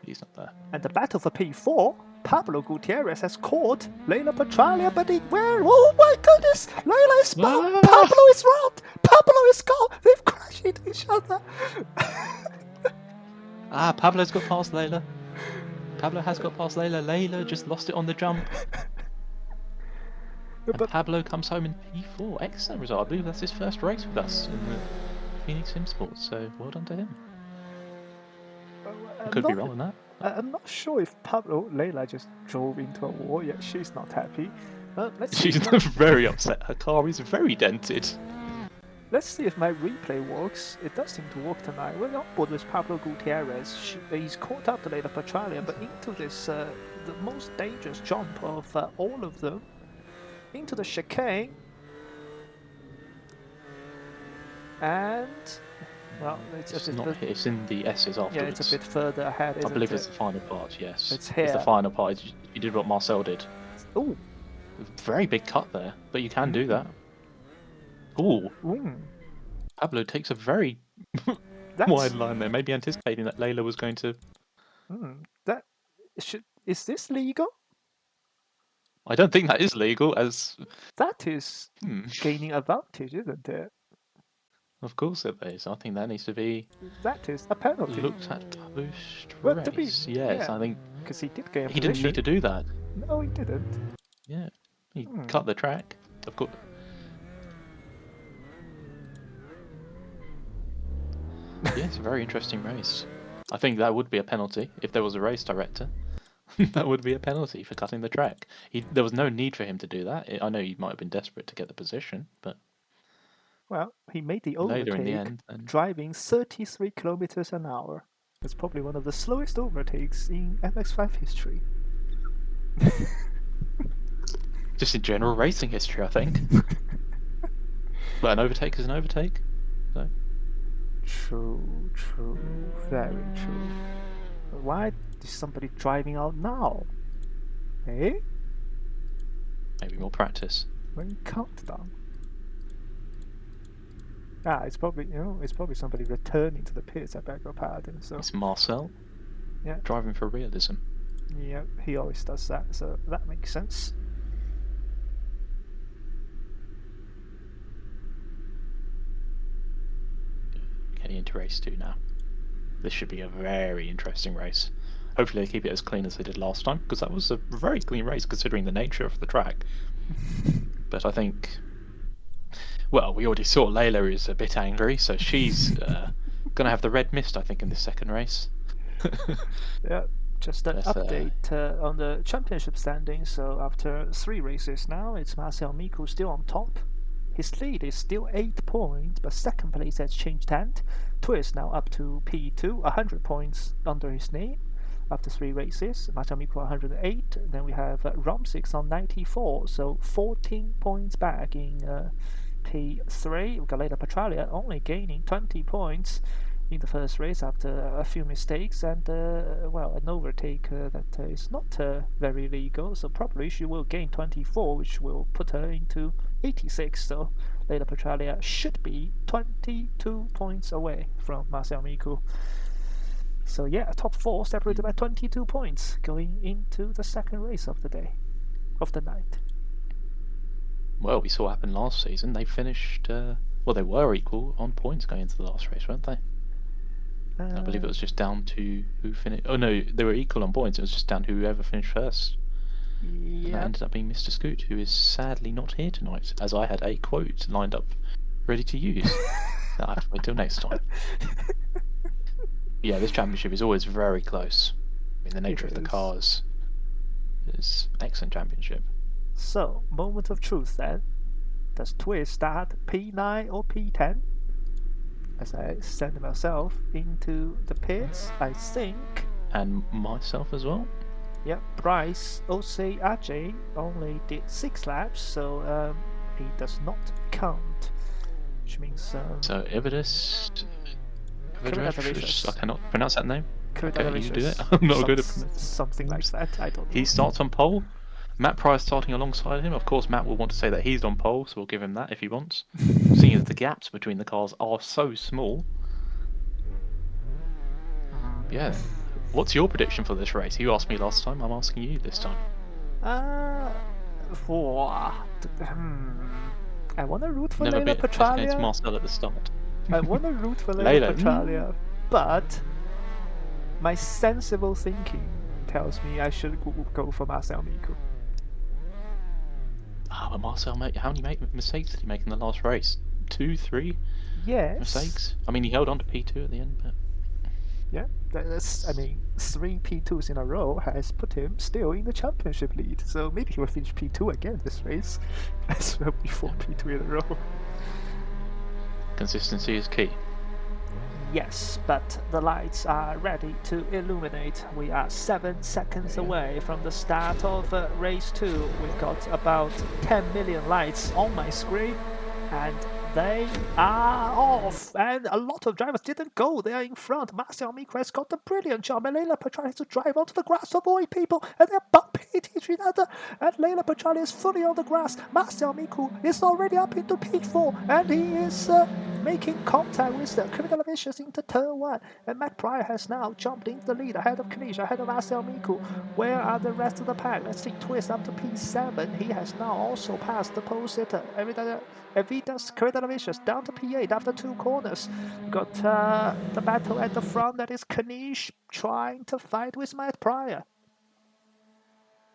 [SPEAKER 2] He's not there.
[SPEAKER 1] And the battle for P4, Pablo Gutierrez has caught Leila Petralia, but where? Oh my goodness! Leila is spun! Pablo is robbed! Pablo is gone! They've crashed into each other!
[SPEAKER 2] Pablo's got past Leila. Pablo has got past Leila. Leila just lost it on the jump. And Pablo comes home in P4. Excellent result. I believe that's his first race with us in the Phoenix SimSport, so well done to him. I could be wrong on that.
[SPEAKER 1] I'm not sure if Leila just drove into a wall, yet she's not happy.
[SPEAKER 2] She's very upset. Her car is very dented.
[SPEAKER 1] Let's see if my replay works. It does seem to work tonight. We're on board with Pablo Gutierrez. He's caught up to Leila Petralia, but into this, the most dangerous jump of all of them. Into the chicane. And... well, it's
[SPEAKER 2] not here. It's in the S's afterwards.
[SPEAKER 1] Yeah, it's a bit further ahead,
[SPEAKER 2] I believe it's the final part, yes.
[SPEAKER 1] It's here.
[SPEAKER 2] It's the final part. You did what Marcel did.
[SPEAKER 1] Ooh.
[SPEAKER 2] Very big cut there, but you can do that. Ooh. Pablo takes a very wide line there, maybe anticipating that Leila was going to...
[SPEAKER 1] Is this legal?
[SPEAKER 2] I don't think that is legal, as...
[SPEAKER 1] that is gaining advantage, isn't it?
[SPEAKER 2] Of course it is. I think that needs to be...
[SPEAKER 1] that is a penalty.
[SPEAKER 2] Looked at post-race. Yes, I think...
[SPEAKER 1] because he did gain a
[SPEAKER 2] He didn't need to do that.
[SPEAKER 1] No, he didn't.
[SPEAKER 2] Yeah, he cut the track. Of course... yeah, it's a very interesting race. I think that would be a penalty if there was a race director. That would be a penalty for cutting the track. There was no need for him to do that. I know he might have been desperate to get the position, but...
[SPEAKER 1] well, he made the overtake
[SPEAKER 2] in the end,
[SPEAKER 1] driving 33 kilometers an hour. That's probably one of the slowest overtakes in MX5 history.
[SPEAKER 2] Just in general racing history, I think. But an overtake is an overtake. So.
[SPEAKER 1] True, very true. But why is somebody driving out now? Eh?
[SPEAKER 2] Maybe more practice.
[SPEAKER 1] When countdown. It's probably it's probably somebody returning to the pits. I beg your pardon. So
[SPEAKER 2] it's Marcel.
[SPEAKER 1] Yeah.
[SPEAKER 2] Driving for realism.
[SPEAKER 1] Yeah, he always does that. So that makes sense.
[SPEAKER 2] Getting into race 2 now. This should be a very interesting race. Hopefully they keep it as clean as they did last time, because that was a very clean race considering the nature of the track. But I think... well, we already saw Leila is a bit angry, so she's going to have the red mist, I think, in this second race.
[SPEAKER 1] Yeah, just an update on the championship standings. So after 3 races now, it's Marcel Miku still on top. His lead is still 8 points, but second place has changed hand. Twiz now up to P2, 100 points under his name after 3 races. Marcel Miku 108. Then we have Rom6 on 94, so 14 points back in P3. We've got Leila Petralia only gaining 20 points in the first race after a few mistakes and an overtake that is not very legal, so probably she will gain 24, which will put her into 86. So Leila Petralia should be 22 points away from Marcel Miku. So yeah, top 4 separated by 22 points going into the second race of the night.
[SPEAKER 2] Well, we saw what happened last season. They finished they were equal on points going into the last race, weren't they? I believe it was just down to who finished. Oh no, they were equal on points. It was just down to whoever finished first. Yeah. And that ended up being Mr. Scoot, who is sadly not here tonight, as I had a quote lined up ready to use. I have to wait till next time. Yeah, this championship is always very close. I mean, the nature of the cars is excellent championship.
[SPEAKER 1] So, moment of truth then. Does Twiz start P9 or P10? As I send myself into the pits, I think.
[SPEAKER 2] And myself as well.
[SPEAKER 1] Yep, Bryce OC Ajay only did 6 laps, so he does not count. Which means...
[SPEAKER 2] so Ividis
[SPEAKER 1] Competizione.
[SPEAKER 2] I cannot pronounce that name. Okay, you do it.
[SPEAKER 1] Competizione.
[SPEAKER 2] I'm not good at pronouncing
[SPEAKER 1] Something like
[SPEAKER 2] names.
[SPEAKER 1] that. I don't know.
[SPEAKER 2] He starts on pole. Matt Pryor starting alongside him. Of course, Matt will want to say that he's on pole, so we'll give him that if he wants. Seeing as the gaps between the cars are so small. Yeah. What's your prediction for this race? You asked me last time. I'm asking you this time.
[SPEAKER 1] I want to root for
[SPEAKER 2] Never
[SPEAKER 1] Leila
[SPEAKER 2] bet against
[SPEAKER 1] Petralia.
[SPEAKER 2] Marcel at the start.
[SPEAKER 1] I want to root for Leila
[SPEAKER 2] Leila.
[SPEAKER 1] Petralia, but my sensible thinking tells me I should go for Marcel Miku.
[SPEAKER 2] Ah, but Marcel, mate, how many mistakes did he make in the last race? 2, 3
[SPEAKER 1] Yes.
[SPEAKER 2] mistakes? I mean, he held on to P2 at the end, but...
[SPEAKER 1] Yeah, I mean, 3 P2s in a row has put him still in the championship lead. So maybe he will finish P2 again this race, as well before P2 in a row.
[SPEAKER 2] Consistency is key.
[SPEAKER 1] Yes, but the lights are ready to illuminate. We are 7 seconds away from the start of race 2. We've got about 10 million lights on my screen, and they are off. And a lot of drivers didn't go. They are in front. Marcel Miku has got a brilliant job, and Leila Petralia has to drive onto the grass to avoid people, and they're bumping into each other. And Leila Petralia is fully on the grass. Marcel Miku is already up into P4, and he is making contact with the Criminal Vicious into turn 1, and Matt Pryor has now jumped into the lead ahead of Kanish, ahead of Marcel Miku. Where are the rest of the pack? Let's see, Twist up to P7. He has now also passed the pole sitter. Evita's Criminal Vicious down to P8 after 2 corners. We got the battle at the front. That is Kanish trying to fight with Matt Pryor.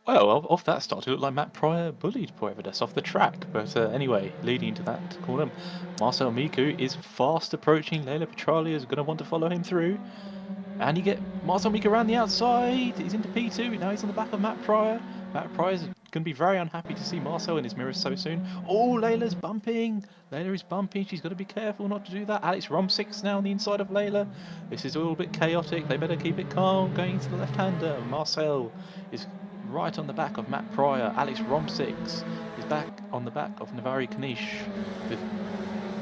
[SPEAKER 2] Well, off that start, it looked like Matt Pryor bullied Poevides off the track. But anyway, leading into that corner, Marcel Miku is fast approaching. Leila Petralia is going to want to follow him through. And you get Marcel Miku around the outside. He's into P2. Now he's on the back of Matt Pryor. Matt Pryor is going to be very unhappy to see Marcel in his mirrors so soon. Oh, Leila's bumping. Leila is bumping. She's got to be careful not to do that. Alex Romsix now on the inside of Leila. This is all a bit chaotic. They better keep it calm. Going to the left-hander. Marcel is right on the back of Matt Pryor. Alex Romsix is back on the back of Navari Kanish with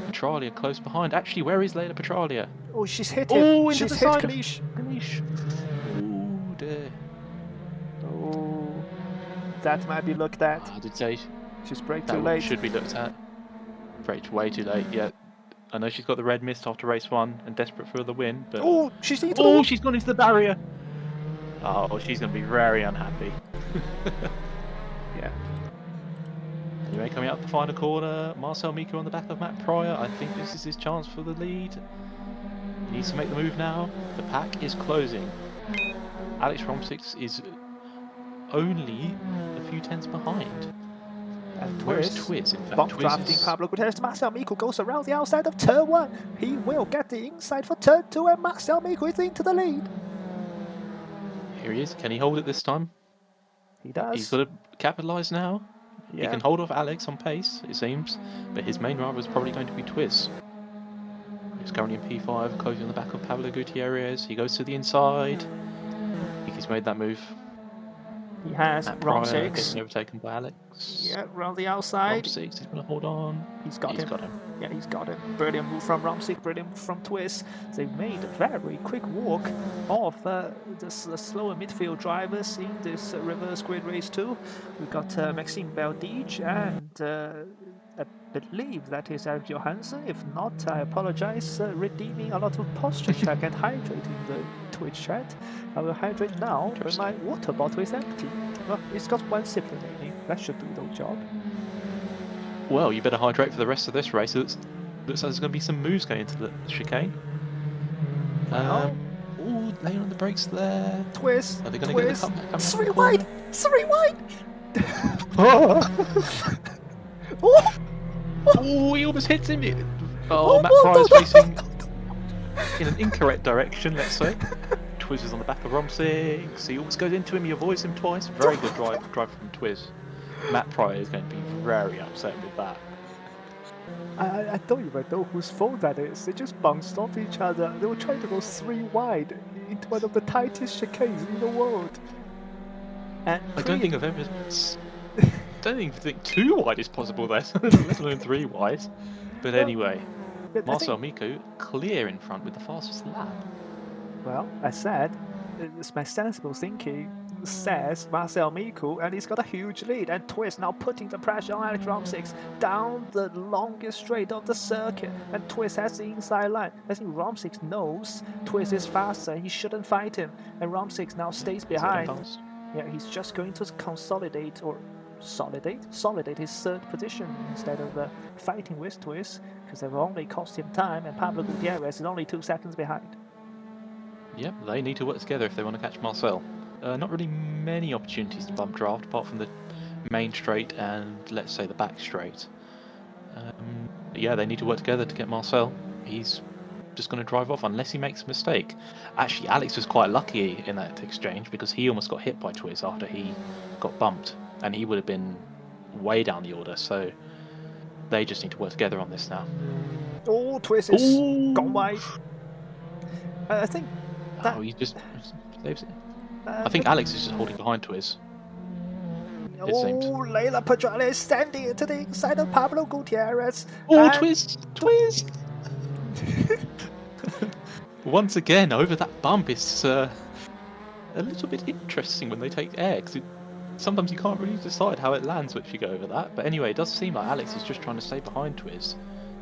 [SPEAKER 2] Petralia close behind. Actually, where is Leila Petralia?
[SPEAKER 1] Oh, she's hit him.
[SPEAKER 2] Oh, into
[SPEAKER 1] she's
[SPEAKER 2] the
[SPEAKER 1] hit
[SPEAKER 2] side
[SPEAKER 1] Kanish.
[SPEAKER 2] Kanish. Oh, dear.
[SPEAKER 1] Oh, that might be looked at.
[SPEAKER 2] I did say
[SPEAKER 1] She's braked
[SPEAKER 2] that
[SPEAKER 1] too late.
[SPEAKER 2] should be looked at. Braked way too late, yeah. I know she's got the red mist after race 1 and desperate for the win, but...
[SPEAKER 1] Oh, she's into
[SPEAKER 2] Oh, she's gone into the barrier! Oh, she's going to be very unhappy.
[SPEAKER 1] Yeah.
[SPEAKER 2] Anyway, coming up the final corner, Marcel Miku on the back of Matt Pryor. I think this is his chance for the lead. He needs to make the move now. The pack is closing. Alex Romsix is only a few tenths behind.
[SPEAKER 1] And
[SPEAKER 2] Where's
[SPEAKER 1] Twiz?
[SPEAKER 2] Twiz? In fact,
[SPEAKER 1] Bump
[SPEAKER 2] Twiz
[SPEAKER 1] drafting
[SPEAKER 2] is...
[SPEAKER 1] Pablo Gutierrez. Marcel Miku goes around the outside of turn 1. He will get the inside for turn 2, and Marcel Miku is into the lead.
[SPEAKER 2] Here he is. Can he hold it this time?
[SPEAKER 1] He does.
[SPEAKER 2] He's got to capitalise now.
[SPEAKER 1] Yeah.
[SPEAKER 2] He can hold off Alex on pace, it seems, but his main rival is probably going to be Twiz. He's currently in P5, closing on the back of Pablo Gutierrez. He goes to the inside. I think he's made that move.
[SPEAKER 1] He has
[SPEAKER 2] Pryor
[SPEAKER 1] Romsix.
[SPEAKER 2] getting overtaken by Alex.
[SPEAKER 1] Yeah, around the outside.
[SPEAKER 2] Romsix, he's going to hold on.
[SPEAKER 1] He's got him. Yeah, he's got him. Brilliant move from Romsik, brilliant move from Twiz. They made a very quick walk of the slower midfield drivers in this reverse grid race 2. We've got Maxime Beldige and I believe that is Eric Johansson. If not, I apologize. Redeeming a lot of posture check and hydrating the Twitch chat. I will hydrate now, but my water bottle is empty. Well, it's got 1 sip remaining. That should do the job.
[SPEAKER 2] Well, you better hydrate for the rest of this race. Looks like there's going to be some moves going into the chicane.
[SPEAKER 1] Wow.
[SPEAKER 2] Oh, laying on the brakes there.
[SPEAKER 1] Twiz.
[SPEAKER 2] Are they going to get the cut?
[SPEAKER 1] 3 wide. 3 wide.
[SPEAKER 2] Oh! Oh, he almost hits him. Oh, Matt Pryor's facing in an incorrect direction, let's say. Twiz is on the back of Romsix. He almost goes into him. He avoids him twice. Very good drive from Twiz. Matt Pryor is going to be very upset with that.
[SPEAKER 1] I don't even know whose fault that is. They just bounced off each other. They were trying to go 3 wide into one of the tightest chicanes in the world. And
[SPEAKER 2] I don't think I've ever... I don't even think 2 wide is possible there, let alone 3 wide. But anyway,
[SPEAKER 1] But I
[SPEAKER 2] Marcel
[SPEAKER 1] think,
[SPEAKER 2] Miko clear in front with the fastest lap.
[SPEAKER 1] well, I said, it's my sensible thinking says Marcel Miku, and he's got a huge lead. And Twist now putting the pressure on Alex Romsix down the longest straight of the circuit. And Twist has the inside line. I think Romsix knows Twist is faster. He shouldn't fight him. And Romsix now stays
[SPEAKER 2] He's getting
[SPEAKER 1] behind.
[SPEAKER 2] past.
[SPEAKER 1] Yeah, he's just going to consolidate or solidate his third position instead of fighting with Twist, because they've only cost him time. And Pablo Gutierrez is only 2 seconds behind.
[SPEAKER 2] Yep, they need to work together if they want to catch Marcel. Not really many opportunities to bump draft apart from the main straight and let's say the back straight. Yeah, they need to work together to get Marcel. He's just going to drive off unless he makes a mistake. Actually, Alex was quite lucky in that exchange because he almost got hit by Twiz after he got bumped, and he would have been way down the order. So they just need to work together on this now.
[SPEAKER 1] Oh, Twiz is gone wide. I think that.
[SPEAKER 2] Oh, he just saves it. I think Alex is just holding behind Twiz. It seems.
[SPEAKER 1] Leila Pedrali is standing into the inside of Pablo Gutierrez.
[SPEAKER 2] Oh, Twiz! Twiz! Once again, over that bump, it's a little bit interesting when they take air, because sometimes you can't really decide how it lands if you go over that. But anyway, it does seem like Alex is just trying to stay behind Twiz,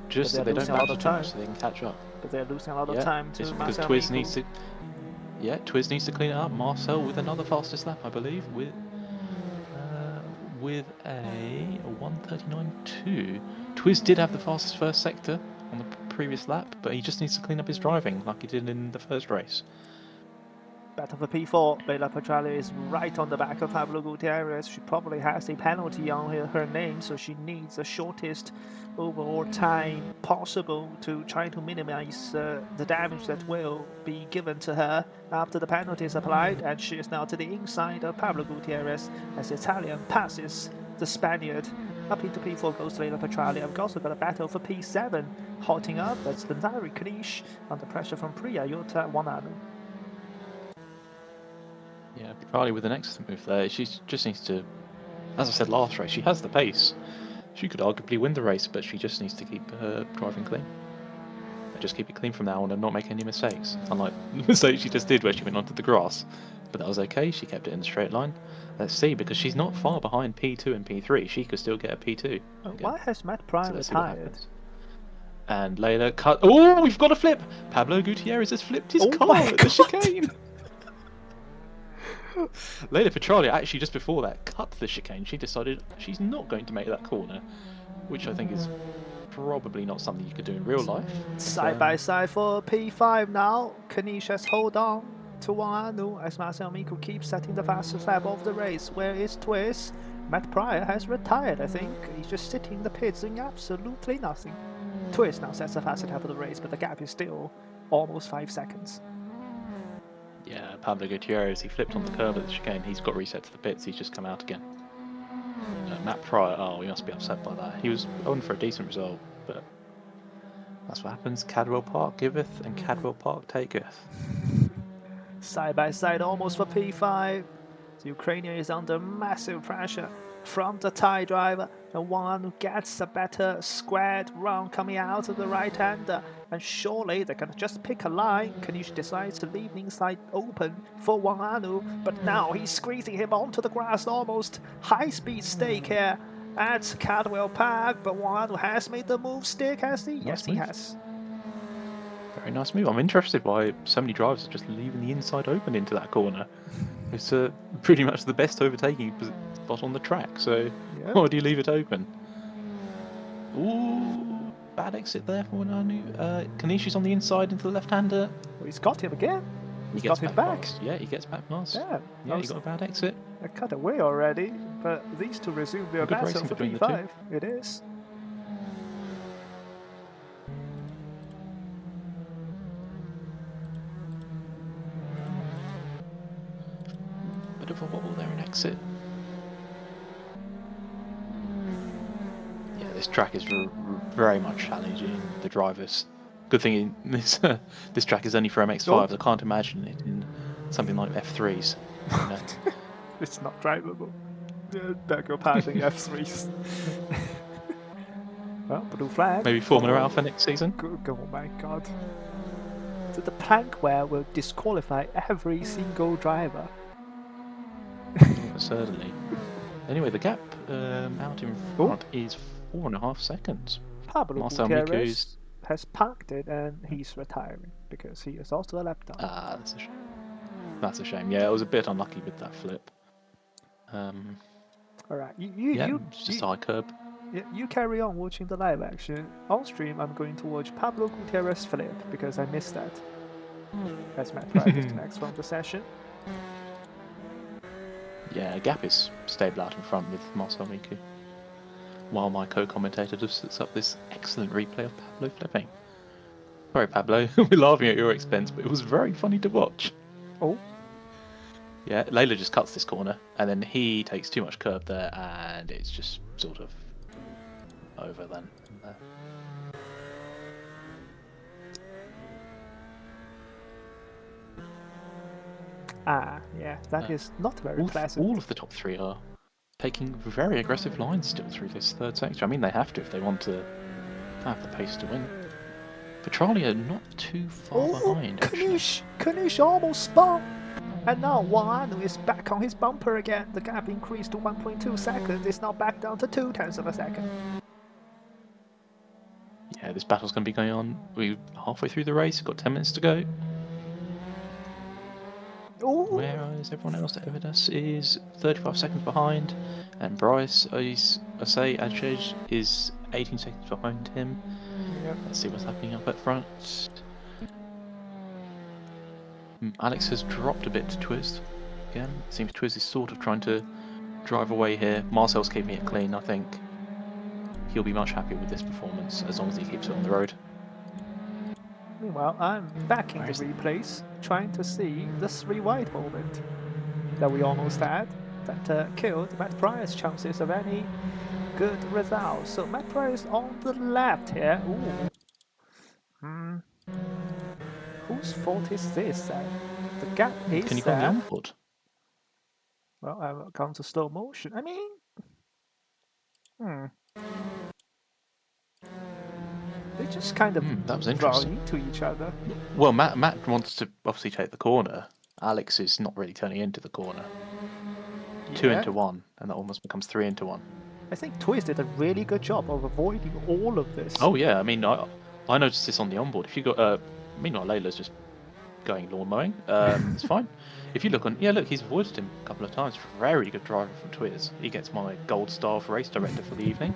[SPEAKER 2] just so they don't back too much, so they can catch up.
[SPEAKER 1] But they're losing a lot of time to
[SPEAKER 2] because
[SPEAKER 1] Marcel
[SPEAKER 2] Twiz
[SPEAKER 1] Miku.
[SPEAKER 2] needs to. Yeah, Twiz needs to clean it up. Marcel with another fastest lap, I believe, with a 1:39.2. Twiz did have the fastest first sector on the previous lap, but he just needs to clean up his driving like he did in the first race.
[SPEAKER 1] Battle for P4. Leila Pedrali is right on the back of Pablo Gutierrez. She probably has a penalty on her name, so she needs the shortest overall time possible to try to minimize the damage that will be given to her after the penalty is applied. And she is now to the inside of Pablo Gutierrez as the Italian passes the Spaniard. Up into P4 goes Leila Pedrali. I've also got a battle for P7 hotting up. That's Benari Knish under pressure from Priya Jutta Wananu.
[SPEAKER 2] Yeah, Pedrali with an excellent move there. She just needs to, as I said last race, she has the pace. She could arguably win the race, but she just needs to keep her driving clean. Just keep it clean from now on and not make any mistakes. Unlike the mistake she just did where she went onto the grass. But that was okay, she kept it in a straight line. Let's see, because she's not far behind P2 and P3, she could still get a P2.
[SPEAKER 1] Why has Matt Pryor retired?
[SPEAKER 2] And Leila cut. Oh, we've got a flip! Pablo Gutierrez has flipped his car at the chicane! Leila Pedrali actually just before that cut the chicane. She decided she's not going to make that corner, which I think is probably not something you could do in real life.
[SPEAKER 1] Side by side for P5 now. Kanish has hold on to Wananu as Marcel Miku keeps setting the fastest lap of the race. Where is Twiz? Matt Pryor has retired, I think. He's just sitting in the pits doing absolutely nothing. Twiz now sets the fastest lap of the race, but the gap is still almost 5 seconds.
[SPEAKER 2] Yeah, Pablo Gutierrez, he flipped on the curb at the chicane. He's got reset to the pits. He's just come out again. Matt Pryor, oh, he must be upset by that. He was going for a decent result, but that's what happens. Cadwell Park giveth and Cadwell Park taketh.
[SPEAKER 1] Side by side almost for P5. The Ukrainian is under massive pressure from the Thai driver, and one who gets a better squared run coming out of the right-hander, and surely they can just pick a line. Kanish decides to leave the inside open for Wanganu, but now he's squeezing him onto the grass, almost high-speed stake here at Cadwell Park, but Wanganu has made the move stick, has he? Yes, he has.
[SPEAKER 2] Very nice move. I'm interested why so many drivers are just leaving the inside open into that corner. It's pretty much the best overtaking spot on the track, so why do you leave it open? Ooh, bad exit there for Wananu. Kanishi's on the inside into the left-hander.
[SPEAKER 1] Well, he's got him again.
[SPEAKER 2] He
[SPEAKER 1] got him back.
[SPEAKER 2] Yeah, he gets back past.
[SPEAKER 1] Yeah,
[SPEAKER 2] he got a bad exit.
[SPEAKER 1] I cut away already, but these two resume their battle for P5. It is.
[SPEAKER 2] Bit of a wobble there in exit. Yeah, this track is very much challenging the drivers. Good thing this this track is only for MX5s. I can't imagine it in something like F3s. You know?
[SPEAKER 1] It's not drivable. Better go passing F3s. Well, blue flag.
[SPEAKER 2] Maybe Formula Alpha next season?
[SPEAKER 1] Oh my god. So the plank wear will disqualify every single driver.
[SPEAKER 2] Certainly. Anyway, the gap out in front is 4.5 seconds.
[SPEAKER 1] Pablo
[SPEAKER 2] Marcel
[SPEAKER 1] Gutierrez has punked it and he's retiring because he is also a lap down.
[SPEAKER 2] Ah, that's a shame. That's a shame. Yeah, I was a bit unlucky with that flip.
[SPEAKER 1] Alright,
[SPEAKER 2] it's just high curb.
[SPEAKER 1] You carry on watching the live action. On stream, I'm going to watch Pablo Gutierrez flip because I missed that. As Matt Pryor disconnects from the session.
[SPEAKER 2] Yeah, Gap is stable out in front with Marcel Miku, while my co-commentator just sets up this excellent replay of Pablo flipping. Sorry, Pablo, we're laughing at your expense, but it was very funny to watch.
[SPEAKER 1] Oh.
[SPEAKER 2] Yeah, Layla just cuts this corner, and then he takes too much curb there, and it's just sort of over then.
[SPEAKER 1] Yeah, that is not very pleasant.
[SPEAKER 2] All of the top three are taking very aggressive lines still through this third sector. I mean, they have to if they want to have the pace to win. Petralia not too far behind, actually.
[SPEAKER 1] Kanish almost spun! And now Wanu is back on his bumper again. The gap increased to 1.2 seconds. It's now back down to 0.2 of a second.
[SPEAKER 2] Yeah, this battle's going to be going on. We're halfway through the race. We've got 10 minutes to go.
[SPEAKER 1] Ooh.
[SPEAKER 2] Where is everyone else? Evidas is 35 seconds behind, and Bryce Ajej is 18 seconds behind him.
[SPEAKER 1] Yep.
[SPEAKER 2] Let's see what's happening up at front. Alex has dropped a bit to Twiz. Again, it seems Twiz is sort of trying to drive away here. Marcel's keeping it clean. I think he'll be much happier with this performance as long as he keeps it on the road.
[SPEAKER 1] Meanwhile, I'm backing the replays, trying to see the 3 wide moment that we almost had, that killed Matt Pryor's chances of any good results. So Matt Pryor's on the left here. Ooh. Whose fault is this? The gap is
[SPEAKER 2] Can you go on the onboard?
[SPEAKER 1] Well, I've gone to slow motion. I mean, they just kind of
[SPEAKER 2] that was
[SPEAKER 1] draw into each other.
[SPEAKER 2] Well, Matt wants to obviously take the corner. Alex is not really turning into the corner. Yeah. 2 into 1, and that almost becomes 3 into 1.
[SPEAKER 1] I think Twiz did a really good job of avoiding all of this.
[SPEAKER 2] Oh yeah, I mean, I noticed this on the onboard. If you got, meanwhile, Layla's just going lawn mowing. It's fine. If you look on, look, he's avoided him a couple of times. Very good driver from Twiz. He gets my gold star for race director for the evening.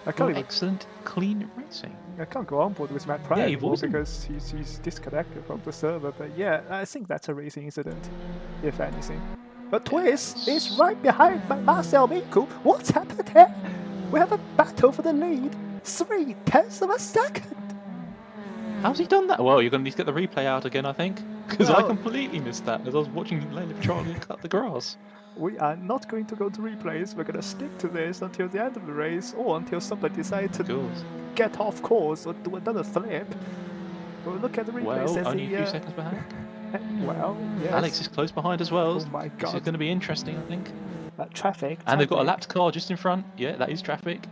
[SPEAKER 2] Excellent, clean racing.
[SPEAKER 1] I can't go on board with Matt Pryor anymore because he's disconnected from the server. But yeah, I think that's a racing incident, if anything. But Twiz is right behind Marcel Miku. What's happened here? We have a battle for the lead. 0.3 of a second.
[SPEAKER 2] How's he done that? Well, you're going to need to get the replay out again, I think, because I completely missed that as I was watching Layla Petralia cut the grass.
[SPEAKER 1] We are not going to go to replays. We're going to stick to this until the end of the race, or until somebody decides to get off course or do another flip. We'll look at the replays.
[SPEAKER 2] Well, only a few seconds behind.
[SPEAKER 1] Well, yes.
[SPEAKER 2] Alex is close behind as well.
[SPEAKER 1] Oh my god.
[SPEAKER 2] This is going to be interesting, I think.
[SPEAKER 1] Traffic.
[SPEAKER 2] And they've got a lapped car just in front. Yeah, that is traffic.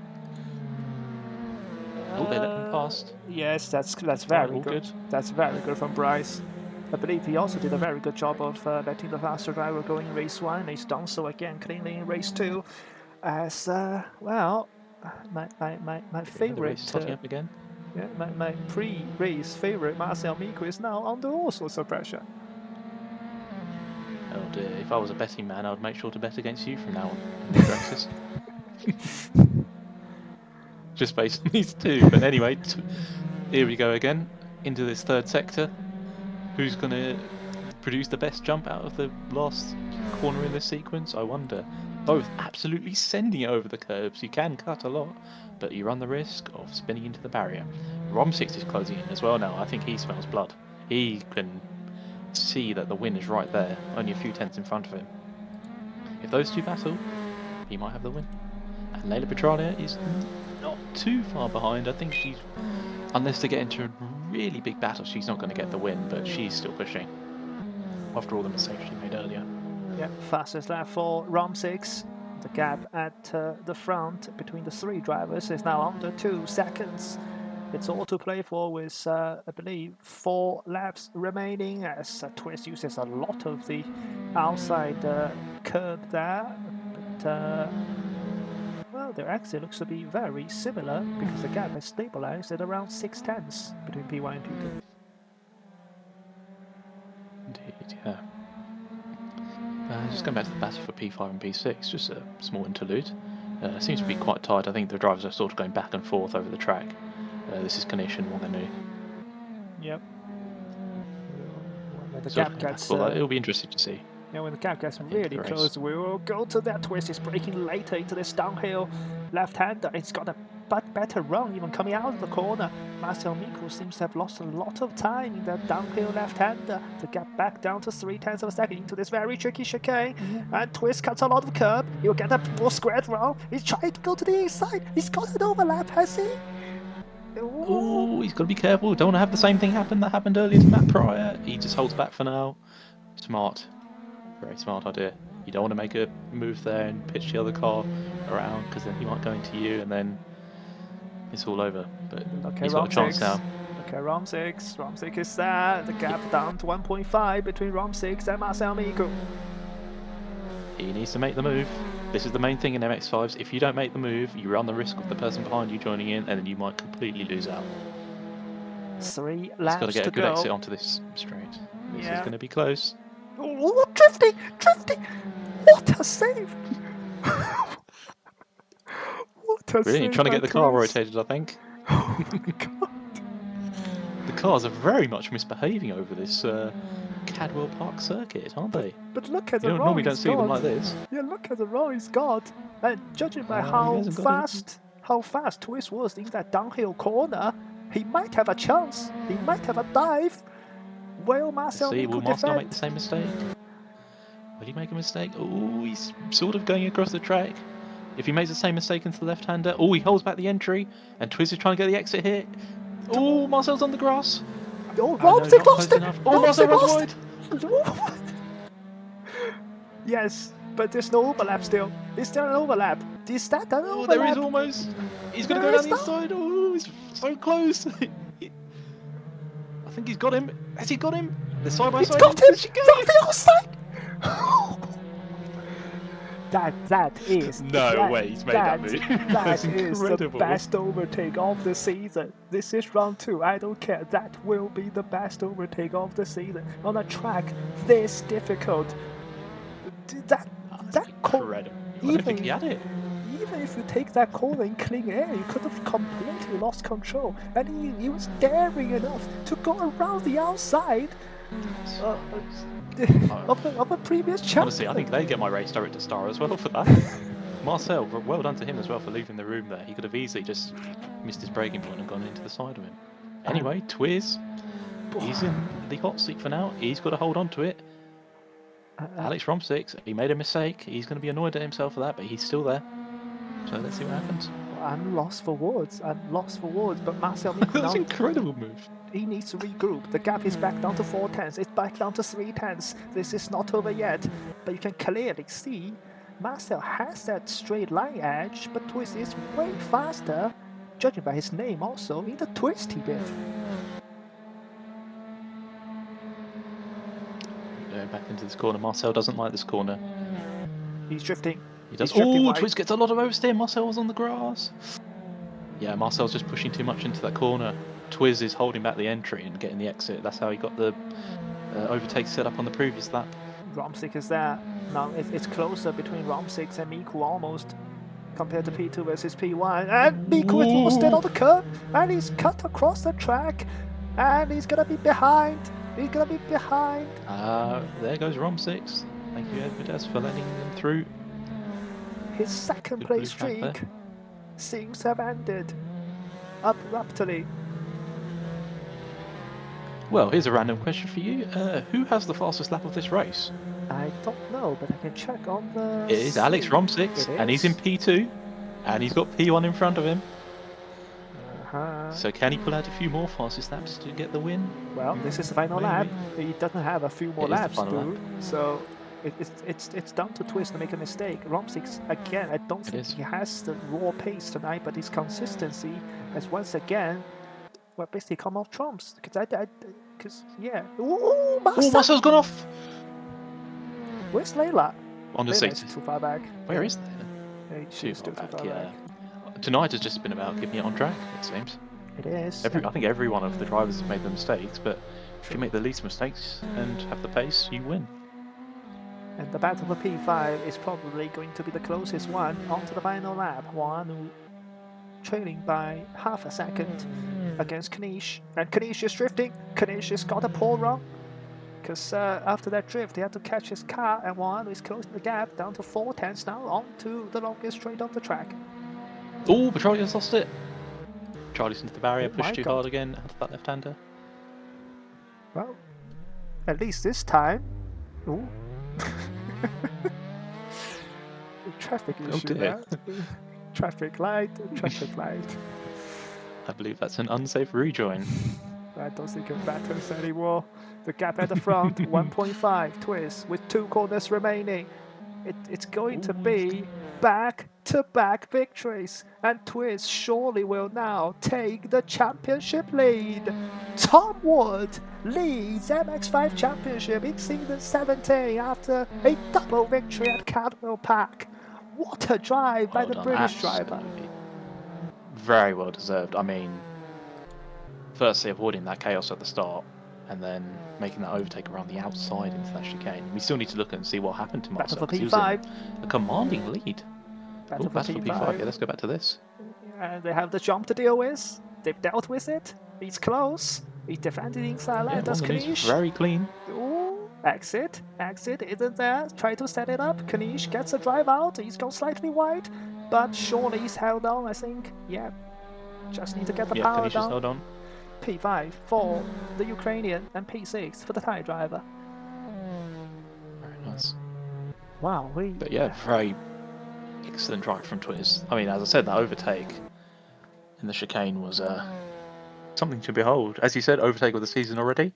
[SPEAKER 2] Oh, they let him past.
[SPEAKER 1] Yes, that's very good. That's very good from Bryce. I believe he also did a very good job of letting the faster driver go in race 1, and he's done so again cleanly in race 2. As well, my favorite.
[SPEAKER 2] Starting up again.
[SPEAKER 1] Yeah, my pre-race favorite Marcel Miku is now under all sorts of pressure.
[SPEAKER 2] Oh dear! If I was a betting man, I would make sure to bet against you from now on. Just based on these two. But anyway, here we go again into this third sector. Who's going to produce the best jump out of the last corner in this sequence? I wonder. Both absolutely sending it over the curbs. You can cut a lot, but you run the risk of spinning into the barrier. Rom6 is closing in as well now. I think he smells blood. He can see that the win is right there, only a few tenths in front of him. If those two battle, he might have the win. And Layla Petralia is not too far behind. I think she's, unless they get into a really big battle, she's not going to get the win, but she's still pushing after all the mistakes she made earlier.
[SPEAKER 1] Yeah, fastest lap for Rom6. The gap at the front between the 3 drivers is now under 2 seconds. It's all to play for with, I believe, 4 laps remaining as Twist uses a lot of the outside curb there. But, well, their exit looks to be very similar because the gap has stabilized at around 6 tenths between P1 and P2.
[SPEAKER 2] Indeed, yeah. Just going back to the battle for P5 and P6, just a small interlude. Seems to be quite tight. I think the drivers are sort of going back and forth over the track. This is Condition more than new.
[SPEAKER 1] Yep. When the
[SPEAKER 2] Sort
[SPEAKER 1] gap
[SPEAKER 2] of
[SPEAKER 1] gets...
[SPEAKER 2] it'll be interesting to see.
[SPEAKER 1] Yeah, when the gap gets really close, we will go to that. Twist is braking later into this downhill left-hander. It's got a better run even coming out of the corner. Marcel Miko seems to have lost a lot of time in that downhill left-hander. The gap back down to 0.3 of a second into this very tricky chicane. And Twist cuts a lot of curb. He'll get a more squared round. He's trying to go to the inside. He's got an overlap, has he?
[SPEAKER 2] Oh, he's got to be careful. Don't want to have the same thing happen that happened earlier to Matt Pryor. He just holds back for now. Smart. Very smart idea. You don't want to make a move there and pitch the other car around because then he might go into you and then it's all over. But he's got a chance now.
[SPEAKER 1] Okay, Rom 6. Rom 6 is there. The gap down to 1.5 between Rom 6 and Marcel Miko.
[SPEAKER 2] He needs to make the move. This is the main thing in MX5s. If you don't make the move, you run the risk of the person behind you joining in and then you might completely lose out.
[SPEAKER 1] 3 laps to go.
[SPEAKER 2] He's got to get a good exit onto this straight. This is going to be close.
[SPEAKER 1] Oh, drifting! Drifting! What a save! What a
[SPEAKER 2] Brilliant,
[SPEAKER 1] save!
[SPEAKER 2] trying to get the car rotated, I think.
[SPEAKER 1] Oh my god.
[SPEAKER 2] The cars are very much misbehaving over this Cadwell Park circuit, aren't they?
[SPEAKER 1] But look at the roll
[SPEAKER 2] normally don't see them like this.
[SPEAKER 1] Yeah, look at the roll he's got. And judging by how fast Twist was in that downhill corner, he might have a chance. He might have a dive. Will Marcel
[SPEAKER 2] will Marcel make the same mistake? Will he make a mistake? Oh, he's sort of going across the track. If he makes the same mistake into the left-hander, he holds back the entry, and Twiz is trying to get the exit here. Oh, Marcel's on the grass.
[SPEAKER 1] Oh, Robson lost it.
[SPEAKER 2] Oh, Marcel runs wide.
[SPEAKER 1] Yes, but there's no overlap still. Is there an overlap? Is that an overlap?
[SPEAKER 2] Oh, there is almost. He's going to go down the inside. Oh, he's so close. I think he's got him. Has he got him? They're side by side.
[SPEAKER 1] He's got him! From the outside! That is...
[SPEAKER 2] No way he's made that move.
[SPEAKER 1] That is the best overtake of the season. This is round 2. I don't care. That will be the best overtake of the season. On a track this difficult. That
[SPEAKER 2] incredible. I don't think he had it.
[SPEAKER 1] Even if you take that corner in clean air, you could have completely lost control. And he was daring enough to go around the outside of a previous champion.
[SPEAKER 2] Honestly, I think they get my race director star as well for that. Marcel, well done to him as well for leaving the room there. He could have easily just missed his braking point and gone into the side of him. Anyway, Twiz, he's in the hot seat for now. He's got to hold on to it. Alex Romsix, he made a mistake. He's going to be annoyed at himself for that, but he's still there. So let's see what happens.
[SPEAKER 1] I'm lost for words. But Marcel Miko
[SPEAKER 2] That's an incredible move.
[SPEAKER 1] He needs to regroup. The gap is back down to 4 tenths. It's back down to 3 tenths. This is not over yet. But you can clearly see Marcel has that straight line edge, but Twist is way faster, judging by his name also, in the twist he did.
[SPEAKER 2] Going back into this corner. Marcel doesn't like this corner.
[SPEAKER 1] He's drifting.
[SPEAKER 2] He does. Oh, Twist gets a lot of oversteer. Marcel was on the grass. Yeah, Marcel's just pushing too much into that corner. Twiz is holding back the entry and getting the exit. That's how he got the overtake set up on the previous lap.
[SPEAKER 1] Romsik is there. Now it's closer between Romsik and Miku almost, compared to P2 versus P1. And Miku is lost it on the curb, and he's cut across the track, and he's gonna be behind. There
[SPEAKER 2] goes Romsik. Thank you, Edvides, for letting them through.
[SPEAKER 1] His second place streak seems to have ended abruptly.
[SPEAKER 2] Well, here's a random question for you. Who has the fastest lap of this race?
[SPEAKER 1] I don't know, but I can check on the...
[SPEAKER 2] It is Alex Romsik, and he's in P2, and he's got P1 in front of him. So can he pull out a few more fastest laps to get the win?
[SPEAKER 1] Well, this is the final lap. He doesn't have a few more laps to do, so It's down to Twist to make a mistake. Romsix again. I don't think he has the raw pace tonight, but his consistency has once again, well, basically come off trumps. Because yeah. Ooh,
[SPEAKER 2] Marcel's gone off.
[SPEAKER 1] Where's Layla?
[SPEAKER 2] On the
[SPEAKER 1] Layla's
[SPEAKER 2] seats.
[SPEAKER 1] too far back.
[SPEAKER 2] Where is Layla?
[SPEAKER 1] She's too far back.
[SPEAKER 2] Tonight has just been about keeping it on track, it seems.
[SPEAKER 1] It is.
[SPEAKER 2] I think every one of the drivers has made the mistakes, but if you make the least mistakes and have the pace, you win.
[SPEAKER 1] And the battle for P5 is probably going to be the closest one onto the final lap. Wanu trailing by half a second against Kanish. And Kanish is drifting. Kanish has got a poor run. Because after that drift, he had to catch his car, and Wanu is closing the gap down to 4 tenths now, on to the longest straight of the track.
[SPEAKER 2] Oh, Petroleum's lost it. Charlie's into the barrier, pushed too hard again out of that left-hander.
[SPEAKER 1] Well, at least this time. Ooh. Traffic issue there. Traffic light.
[SPEAKER 2] I believe that's an unsafe rejoin.
[SPEAKER 1] I don't think it matters anymore. The gap at the front, 1.5 Twist with 2 corners remaining. It's going to be back-to-back victories, and Twist surely will now take the championship lead. Tom Wood leads MX5 Championship in season 17 after a double victory at Cadwell Park. What a drive by the British driver.
[SPEAKER 2] Very well deserved. I mean, firstly avoiding that chaos at the start, and then making that overtake around the outside into that chicane. We still need to look and see what happened to Marcel.
[SPEAKER 1] Battle for P5.
[SPEAKER 2] A commanding lead.
[SPEAKER 1] Battle for P5.
[SPEAKER 2] Yeah, let's go back to this.
[SPEAKER 1] And they have the jump to deal with. They've dealt with it. He's close. He's defending inside line. Does Kanish.
[SPEAKER 2] Very clean.
[SPEAKER 1] Ooh, exit isn't there. Try to set it up. Kanish gets a drive out. He's gone slightly wide, but surely he's held on, I think. Yeah. Just need to get the power
[SPEAKER 2] Kanish
[SPEAKER 1] down.
[SPEAKER 2] Is held on.
[SPEAKER 1] P5 for the Ukrainian and P6 for the Thai driver.
[SPEAKER 2] Very nice.
[SPEAKER 1] Wow,
[SPEAKER 2] But yeah, very excellent drive from Twist. I mean, as I said, that overtake in the chicane was something to behold. As you said, overtake of the season already.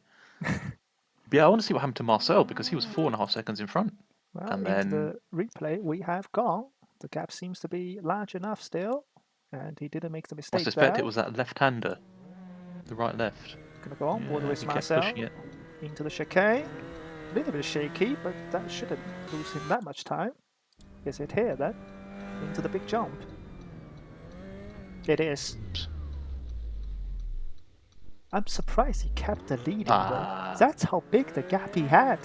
[SPEAKER 2] Yeah, I want to see what happened to Marcel, because he was 4.5 seconds in front.
[SPEAKER 1] Well,
[SPEAKER 2] and
[SPEAKER 1] then the replay we have gone. The gap seems to be large enough still, and he didn't make the mistake.
[SPEAKER 2] I suspect it was that left-hander. The right-left.
[SPEAKER 1] Gonna go on board with Marcel into the chicane. A little bit shaky, but that shouldn't lose him that much time. Is it here then? Into the big jump. It is. I'm surprised he kept the lead. That's how big the gap he had.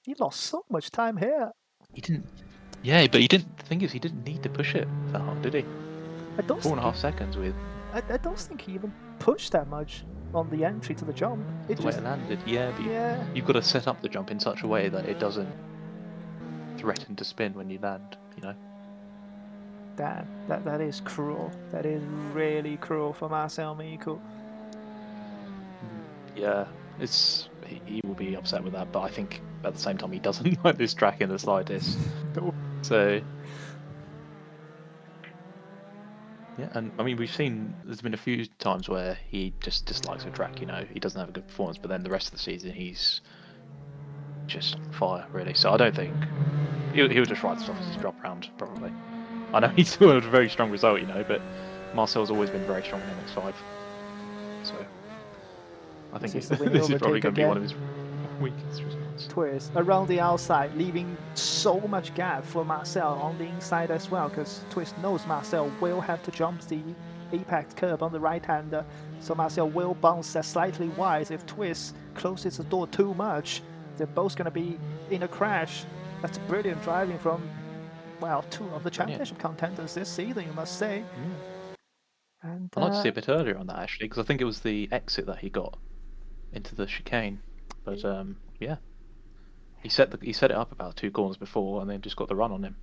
[SPEAKER 1] He lost so much time here.
[SPEAKER 2] He didn't. Yeah, but he didn't. The thing is, he didn't need to push it that hard, did he?
[SPEAKER 1] I don't.
[SPEAKER 2] 4.5 seconds with.
[SPEAKER 1] I don't think he even pushed that much on the entry to the jump.
[SPEAKER 2] The way it landed, yeah, but you've got to set up the jump in such a way that it doesn't threaten to spin when you land, you know?
[SPEAKER 1] Damn, that is cruel. That is really cruel for Marcel Miku.
[SPEAKER 2] Yeah, he will be upset with that, but I think at the same time he doesn't like this track in the slightest.
[SPEAKER 1] No.
[SPEAKER 2] So... Yeah, and I mean, there's been a few times where he just dislikes a track, you know, he doesn't have a good performance, but then the rest of the season he's just on fire, really. So I don't think, he'll just write stuff as his drop round, probably. I know he's still had a very strong result, you know, but Marcel's always been very strong in MX5. So I think this is probably going to be one of his weakest results.
[SPEAKER 1] Twist around the outside, leaving so much gap for Marcel on the inside as well, because Twist knows Marcel will have to jump the apex curb on the right-hander, so Marcel will bounce that slightly wide. If Twist closes the door too much, they're both going to be in a crash. That's brilliant driving from, well, 2 of the championship contenders this season, you must say. And,
[SPEAKER 2] I'd like to see a bit earlier on that, actually, because I think it was the exit that he got into the chicane. But yeah, he set it up about 2 corners before, and then just got the run on him.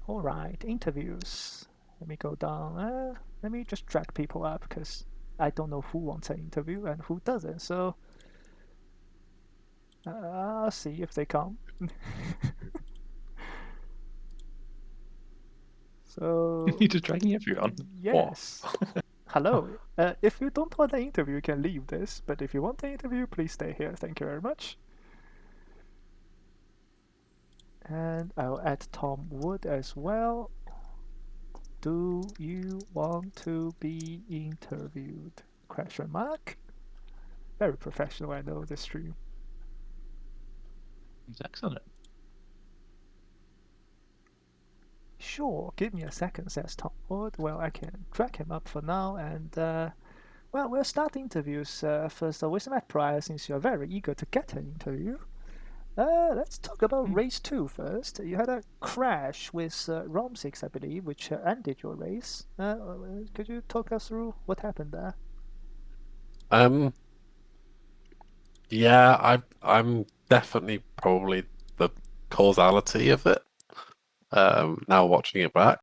[SPEAKER 1] All right, interviews. Let me go down. Let me just drag people up, because I don't know who wants an interview and who doesn't. So I'll see if they come. So
[SPEAKER 2] you're just dragging everyone.
[SPEAKER 1] Yes. Hello. If you don't want an interview, you can leave this. But if you want an interview, please stay here. Thank you very much. And I'll add Tom Wood as well. Do you want to be interviewed? Question mark. Very professional, I know, this stream.
[SPEAKER 2] He's excellent.
[SPEAKER 1] Sure, give me a second, says Tom Wood. Well, I can drag him up for now, and well, we'll start interviews first with Matt Pryor, since you're very eager to get an interview. Let's talk about race 2 first. You had a crash with Rom 6, I believe, which ended your race. Could you talk us through what happened there?
[SPEAKER 3] Yeah, I'm definitely probably the causality of it. Now watching it back.